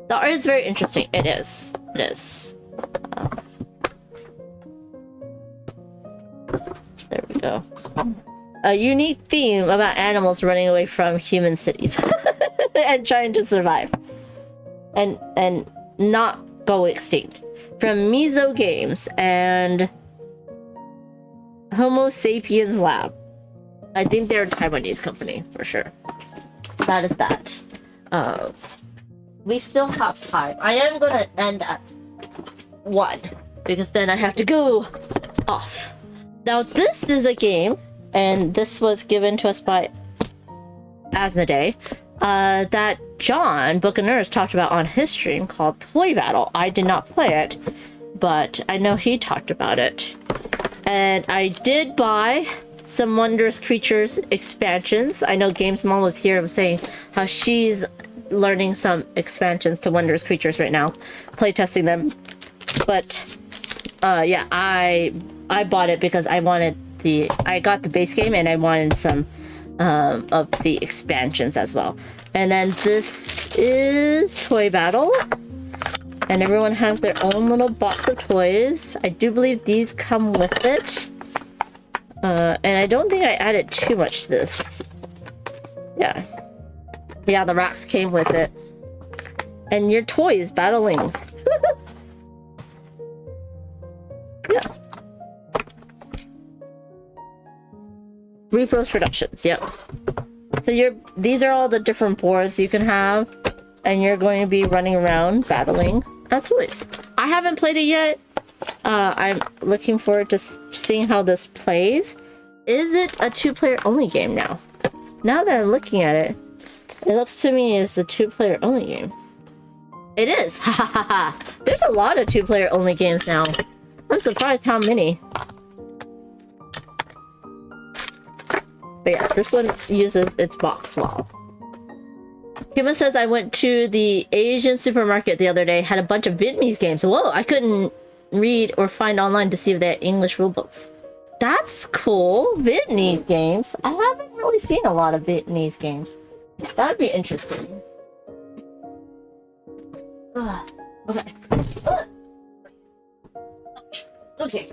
The art is very interesting. It is. It is. There we go. A unique theme about animals running away from human cities and trying to survive and not go extinct. From Mizo Games and Homo Sapiens Lab. I think they're a Taiwanese company for sure. That is that. We still have time. I am gonna end at 1 because then I have to go off. Now this is a game, and this was given to us by Asmodee, that John, Book of Nerds, talked about on his stream called Toy Battle. I did not play it, but I know he talked about it. And I did buy some Wondrous Creatures expansions. I know Games Mom was here, was saying how she's learning some expansions to Wondrous Creatures right now, playtesting them. But yeah, I bought it because I got the base game and I wanted some of the expansions as well. And then this is Toy Battle, and everyone has their own little box of toys. I do believe these come with it, and I don't think I added too much to this. Yeah, the racks came with it, and your toys battling. Yeah. Repros Productions, yep. So these are all the different boards you can have, and you're going to be running around battling as toys. I haven't played it yet. I'm looking forward to seeing how this plays. Is it a 2-player only game now? Now that I'm looking at it, it looks to me as the 2-player only game. It is! Ha ha ha ha! There's a lot of 2-player only games now. I'm surprised how many. But yeah, this one uses its box wall. Kima says, I went to the Asian supermarket the other day, had a bunch of Vietnamese games. Whoa, I couldn't read or find online to see if they had English rulebooks. That's cool. Vietnamese games. I haven't really seen a lot of Vietnamese games. That'd be interesting. Okay. Okay.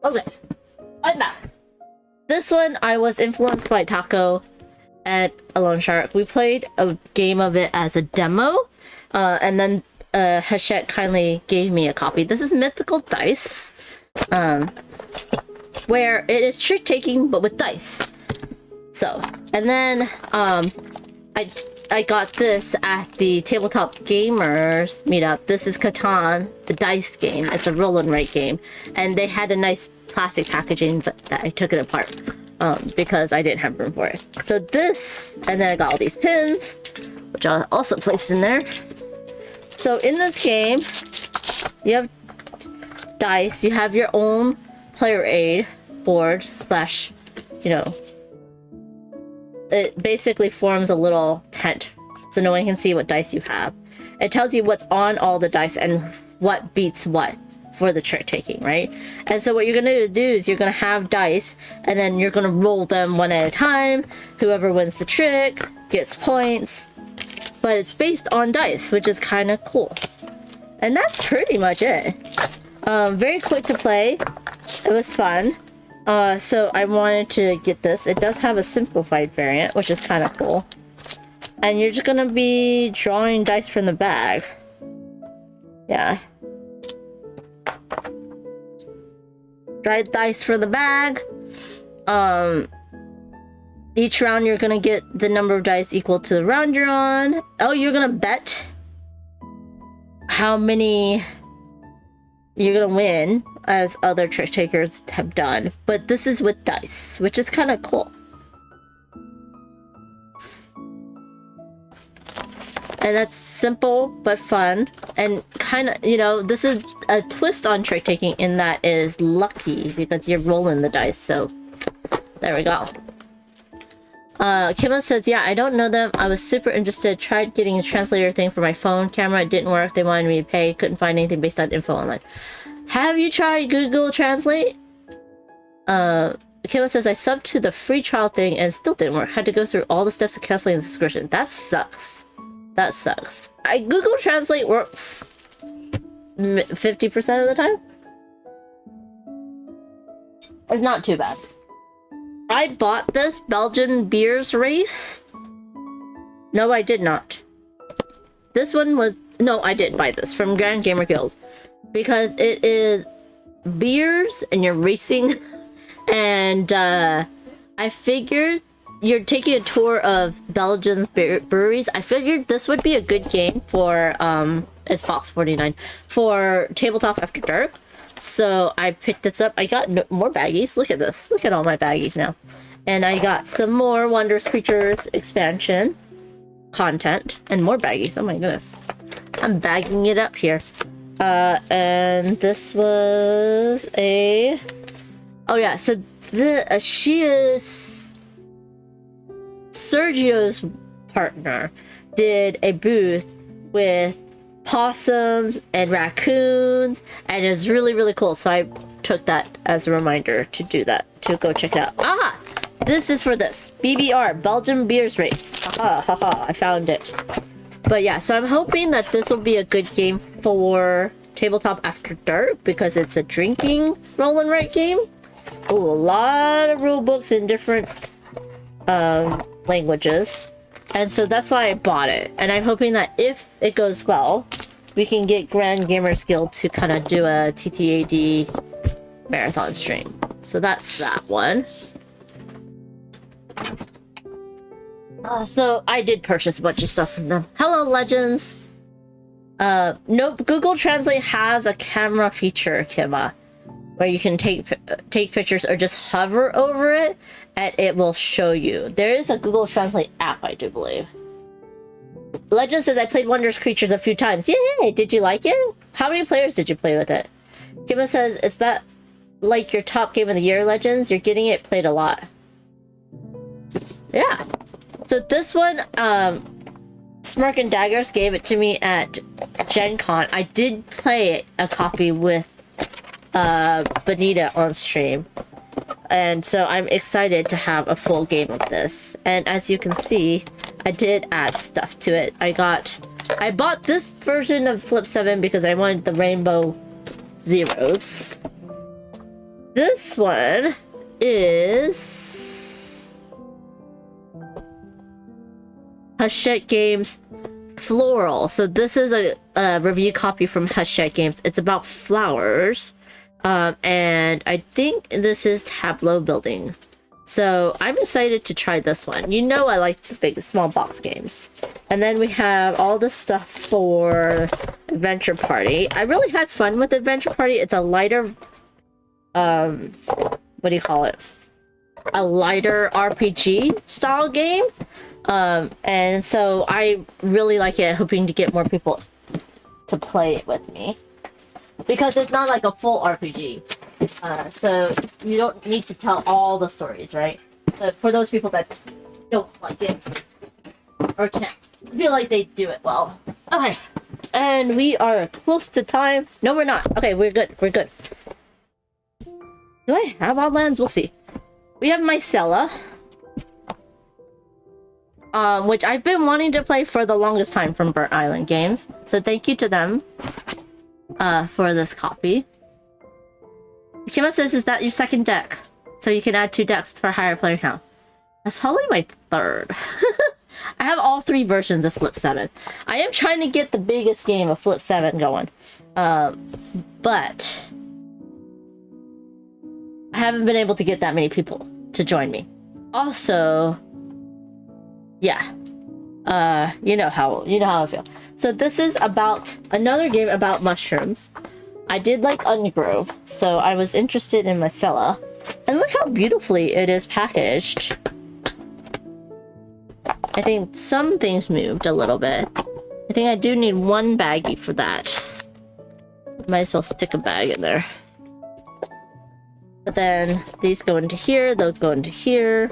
Okay. I'm back. This one, I was influenced by Taco at Alone Shark. We played a game of it as a demo, and then Hachette kindly gave me a copy. This is Mythical Dice, where it is trick taking but with dice. So, and then I got this at the Tabletop Gamers meetup. This is Catan, the dice game. It's a roll and write game, and they had a nice plastic packaging, but I took it apart because I didn't have room for it. So this, and then I got all these pins. which I also placed in there. So in this game, you have dice, you have your own player aid board slash, you know, it basically forms a little tent so no one can see what dice you have. It tells you what's on all the dice and what beats what for the trick taking, right? And so what you're gonna do is you're gonna have dice and then you're gonna roll them one at a time. Whoever wins the trick gets points, but it's based on dice, which is kind of cool. And that's pretty much it. Very quick to play. It was fun. So I wanted to get this. It does have a simplified variant, which is kind of cool. And you're just gonna be drawing dice from the bag. Yeah. Draw dice for the bag. Each round you're gonna get the number of dice equal to the round you're on. Oh, you're gonna bet how many you're gonna win, as other trick takers have done, but this is with dice, which is kind of cool. And that's simple but fun, and kind of, you know, this is a twist on trick taking in that it is lucky because you're rolling the dice. So there we go. Kimma says, yeah, I don't know them. I was super interested. Tried getting a translator thing for my phone camera. It didn't work. They wanted me to pay. Couldn't find anything based on info online. Have you tried Google Translate? Kimma says, I subbed to the free trial thing and it still didn't work. Had to go through all the steps of canceling the subscription. That sucks. That sucks. Google Translate works 50% of the time. It's not too bad. I bought this Belgian beers race. No, I did not. This one was... No, I did buy this from Grand Gamer Guilds. Because it is beers and you're racing. And I figured you're taking a tour of Belgium's breweries. I figured this would be a good game for... it's box 49. For Tabletop After Dark. So I picked this up. I got more baggies. Look at this. Look at all my baggies now. And I got some more Wondrous Creatures expansion content and more baggies. Oh my goodness. I'm bagging it up here. And this was a... Oh yeah, so she is... Sergio's partner did a booth with possums and raccoons, and it was really, really cool. So I took that as a reminder to do that, to go check it out. Ah! This is for this. BBR, Belgian Beers Race. Haha, haha, I found it. But yeah, so I'm hoping that this will be a good game for Tabletop After Dark, because it's a drinking roll and write game. Oh, a lot of rule books in different languages. And so that's why I bought it. And I'm hoping that if it goes well, we can get Grand Gamers Guild to kind of do a TTAD marathon stream. So that's that one. So I did purchase a bunch of stuff from them. Hello, Legends. Nope, Google Translate has a camera feature, Kimma, where you can take pictures or just hover over it and it will show you. There is a Google Translate app, I do believe. Legend says, I played Wondrous Creatures a few times. Yay! Did you like it? How many players did you play with it? Kimma says, is that like your top game of the year, Legends? You're getting it played a lot. Yeah. So this one, Smirk and Daggers gave it to me at Gen Con. I did play a copy with Benita on stream. And so I'm excited to have a full game of this. And as you can see, I did add stuff to it. I bought this version of Flip 7 because I wanted the rainbow zeros. This one is Hachette Games Floral. So this is a review copy from Hachette Games. It's about flowers. And I think this is tableau building. So I'm excited to try this one. You know I like the big, small box games. And then we have all the stuff for Adventure Party. I really had fun with Adventure Party. It's a lighter, what do you call it? A lighter RPG style game. And so I really like it, hoping to get more people to play it with me. Because it's not like a full RPG. So you don't need to tell all the stories, right? So for those people that don't like it, or can't feel like they do it well. Okay. And we are close to time. No, we're not. Okay, we're good. We're good. Do I have Outlands? We'll see. We have Mycella. Which I've been wanting to play for the longest time from Burnt Island Games. So thank you to them for this copy. Kima says, is that your second deck? So you can add 2 decks for higher player count. That's probably my third. I have all 3 versions of Flip 7. I am trying to get the biggest game of Flip 7 going. But I haven't been able to get that many people to join me. Also, yeah. You know how I feel. So this is about another game about mushrooms. I did like Ungrove, so I was interested in Mycella. And look how beautifully it is packaged. I think some things moved a little bit. I think I do need 1 baggie for that. Might as well stick a bag in there. But then these go into here, those go into here.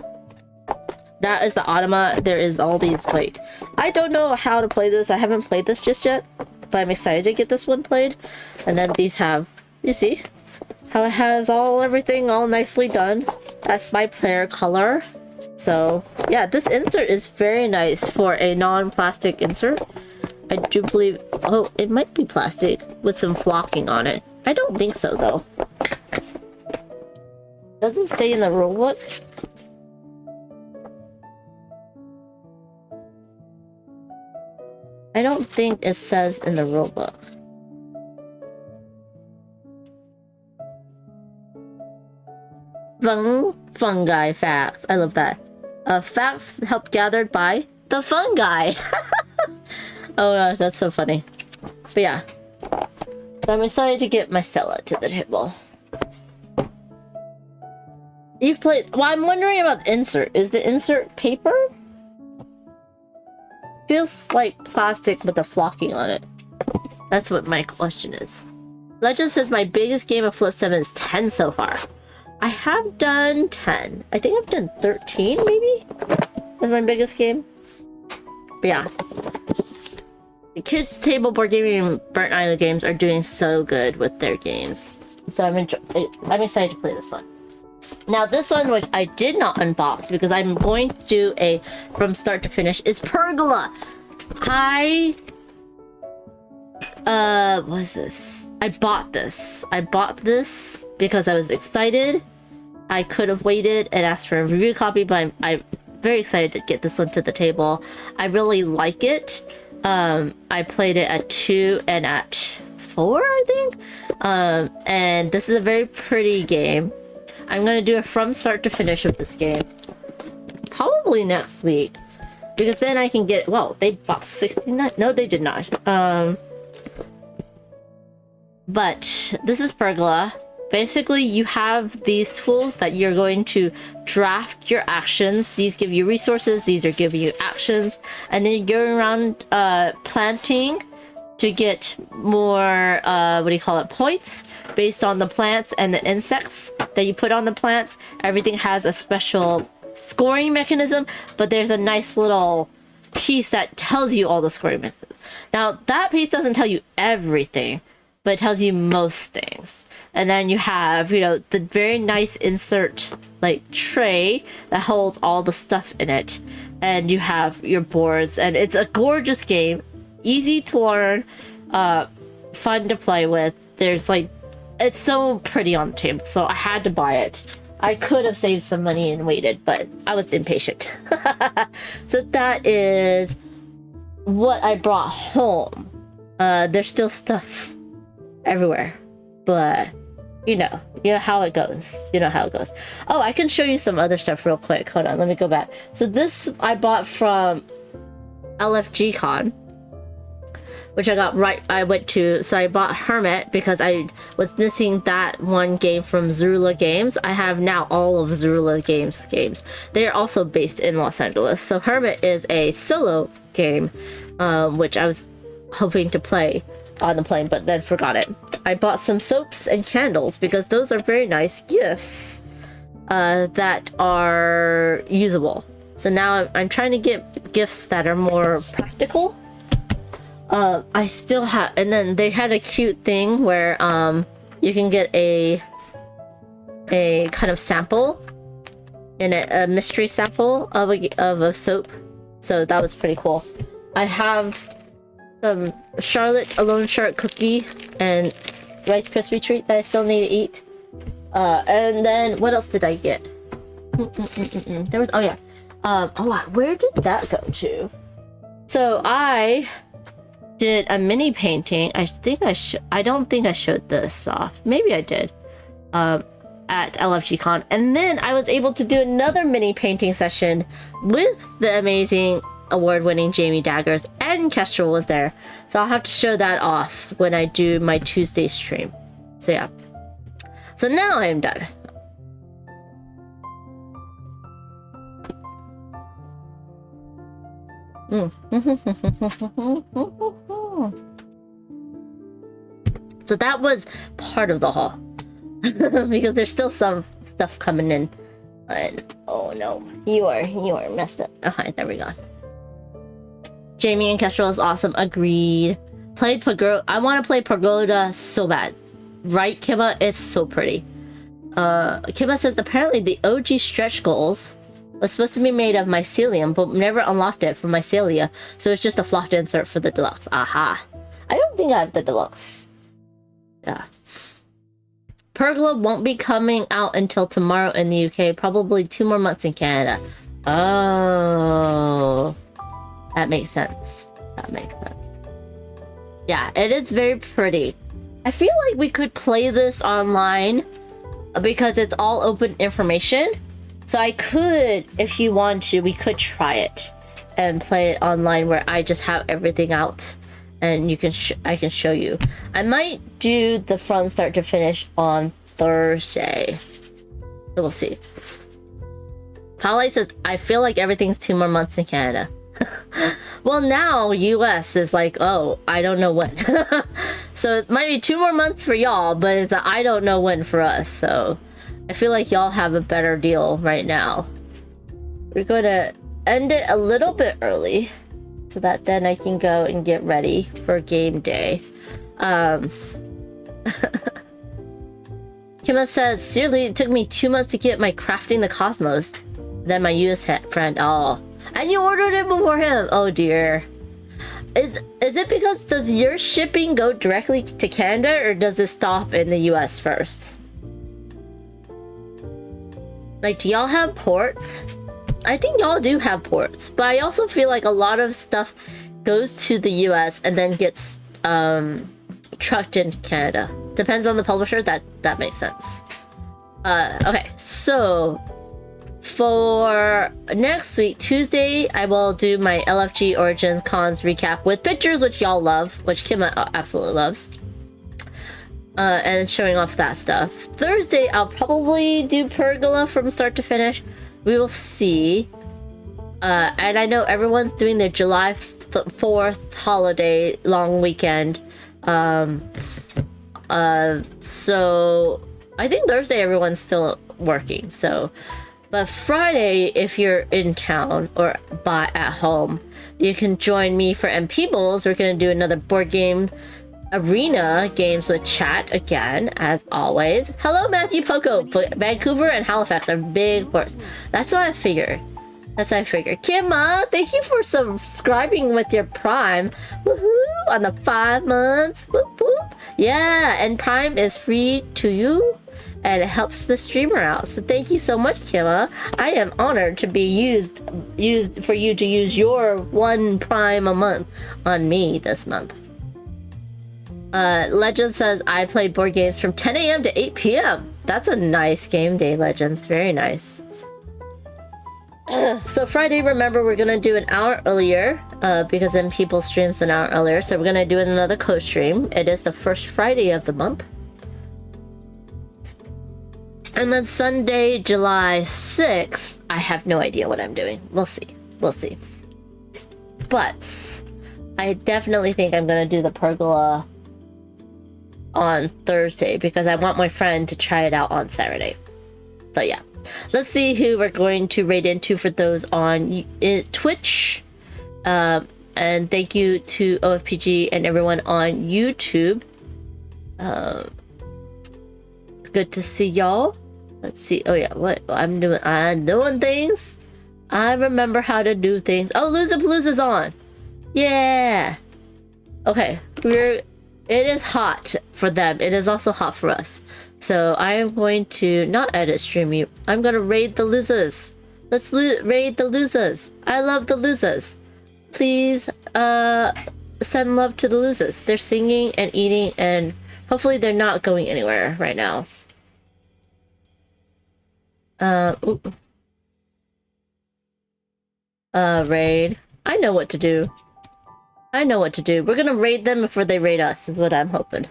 That is the automa. There is all these, like, I don't know how to play this. I haven't played this just yet, but I'm excited to get this one played. And then these have, you see how it has everything all nicely done. That's my player color. So yeah, this insert is very nice for a non-plastic insert. I do believe, oh, it might be plastic with some flocking on it. I don't think so though. Does it say in the rulebook? I don't think it says in the rulebook. Fungi facts. I love that. Facts help gathered by the fungi. Oh gosh, that's so funny. But yeah. So I'm excited to get Mycella to the table. You've played... Well, I'm wondering about the insert. Is the insert paper? Feels like plastic with the flocking on it. That's what my question is. Legend says my biggest game of Flip 7 is 10 so far. I have done 10. I think I've done 13 maybe? That's my biggest game. But yeah. The kids table board gaming and Burnt Island games are doing so good with their games. So I'm excited to play this one. Now this one, which I did not unbox because I'm going to do a from start to finish, is Pergola. What is this? I bought this because I was excited. I could have waited and asked for a review copy, but I'm very excited to get this one to the table. I really like it. I played it at 2 and at 4, I think. And this is a very pretty game. I'm gonna do a from start to finish of this game. Probably next week. Because then I can get, well, they bought 69. No, they did not. But this is Pergola. Basically, you have these tools that you're going to draft your actions. These give you resources. These are giving you actions. And then you go around planting to get more, points based on the plants and the insects that you put on the plants. Everything has a special scoring mechanism, but there's a nice little piece that tells you all the scoring mechanisms. Now, that piece doesn't tell you everything, but it tells you most things. And then you have, the very nice insert, tray that holds all the stuff in it. And you have your boards, and it's a gorgeous game. Easy to learn, fun to play with. There's, it's so pretty on the table, so I had to buy it. I could have saved some money and waited, but I was impatient. So that is what I brought home. There's still stuff everywhere, but you know how it goes. Oh, I can show you some other stuff real quick. Hold on, let me go back. So this I bought from LFG Con, which I got right. I went to, so I bought Hermit because I was missing that one game from Zerula Games. I have now all of Zerula Games. They are also based in Los Angeles. So Hermit is a solo game, which I was hoping to play on the plane, but then forgot it. I bought some soaps and candles because those are very nice gifts that are usable. So now I'm trying to get gifts that are more practical. I still have, and then they had a cute thing where you can get a kind of sample and a mystery sample of a soap. So that was pretty cool. I have some Charlotte Alone Shark cookie and Rice Krispie treat that I still need to eat. And then what else did I get? There was, oh yeah. Where did that go to? So I did a mini painting. I don't think I showed this off. Maybe I did. At LFG Con. And then I was able to do another mini painting session with the amazing award-winning Jamie Daggers, and Kestrel was there. So I'll have to show that off when I do my Tuesday stream. So yeah. So now I am done. So that was part of the haul. Because there's still some stuff coming in. And oh no, you are messed up. Okay, there we go. Jamie and Kestrel is awesome. Agreed. Played Pagoda. I want to play Pagoda so bad. Right, Kimba? It's so pretty. Kimba says apparently the OG stretch goals was supposed to be made of mycelium, but never unlocked it for mycelia, so it's just a flocked insert for the deluxe. Aha. I don't think I have the deluxe. Yeah. Pergola won't be coming out until tomorrow in the UK, probably 2 more months in Canada. Oh. That makes sense. That makes sense. Yeah, it is very pretty. I feel like we could play this online because it's all open information. So I could, if you want to, we could try it and play it online where I just have everything out and you can I can show you. I might do the from start to finish on Thursday. So we'll see. Holly says, I feel like everything's 2 more months in Canada. Well, now US is like, oh, I don't know when. So it might be 2 more months for y'all, but it's a I don't know when for us. So I feel like y'all have a better deal right now. We're going to end it a little bit early so that then I can go and get ready for game day. Kima says, seriously, it took me 2 months to get my Crafting the Cosmos. Then my US friend, oh. And you ordered it before him. Oh dear. Is it because does your shipping go directly to Canada or does it stop in the US first? Like, do y'all have ports? I think y'all do have ports, but I also feel like a lot of stuff goes to the US and then gets trucked into Canada. Depends on the publisher. That makes sense. Okay, so for next week, Tuesday, I will do my LFG Origins Cons recap with pictures, which y'all love, which Kim absolutely loves. And showing off that stuff. Thursday, I'll probably do Pergola from start to finish. We will see. And I know everyone's doing their July 4th holiday long weekend. So I think Thursday everyone's still working. So, but Friday, if you're in town or at home, you can join me for MP Bowls. We're gonna do another board game arena games with chat again, as always. Hello, Matthew Poco. Vancouver and Halifax are big ports. That's what I figured. Kimma, thank you for subscribing with your Prime. Woohoo! On the 5 months. Whoop, whoop. Yeah, and Prime is free to you, and it helps the streamer out. So thank you so much, Kimma. I am honored to be used for you to use your 1 Prime a month on me this month. Legend says I play board games from 10 a.m. to 8 p.m. That's a nice game day, Legends. Very nice. So Friday, remember, we're gonna do an hour earlier, because then people streams an hour earlier. So we're gonna do another co-stream. It is the first Friday of the month. And then Sunday, July 6th, I have no idea what I'm doing. We'll see. We'll see. But I definitely think I'm gonna do the pergola on Thursday because I want my friend to try it out on Saturday. So yeah. Let's see who we're going to raid into for those on Twitch. And thank you to OFPG and everyone on YouTube. Good to see y'all. Let's see. Oh yeah, what I'm doing things. I remember how to do things. Oh, Loozapalooza's on. Yeah. Okay, it is hot for them. It is also hot for us. So I am going to not edit stream you. I'm gonna raid the losers. Let's raid the losers. I love the losers. Please send love to the losers. They're singing and eating and hopefully they're not going anywhere right now. Raid. I know what to do. I know what to do. We're gonna raid them before they raid us is what I'm hoping.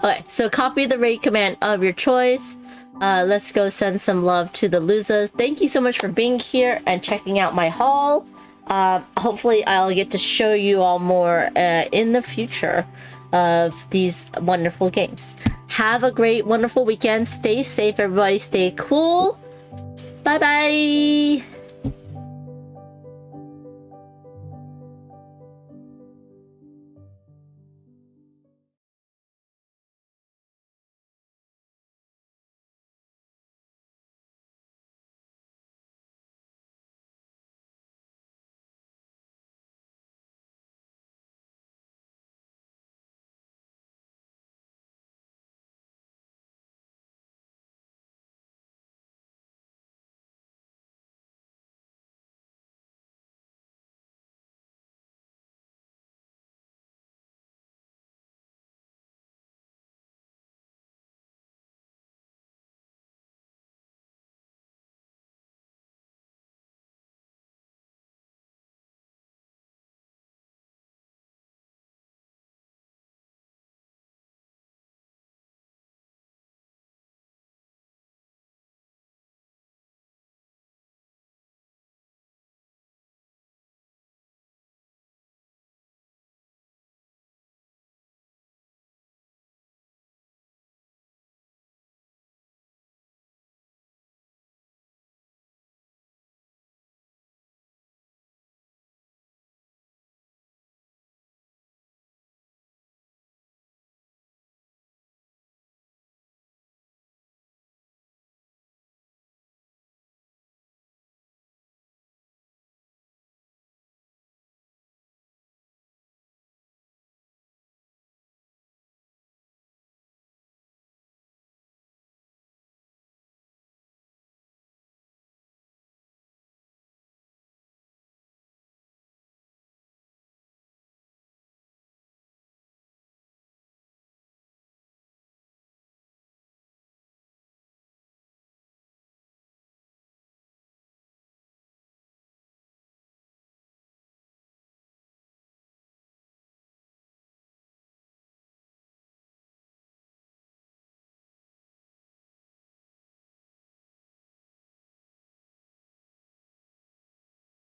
Okay, so copy the raid command of your choice. Let's go send some love to the losers. Thank you so much for being here and checking out my haul. Hopefully I'll get to show you all more in the future of these wonderful games. Have a great, wonderful weekend. Stay safe, everybody. Stay cool. Bye-bye.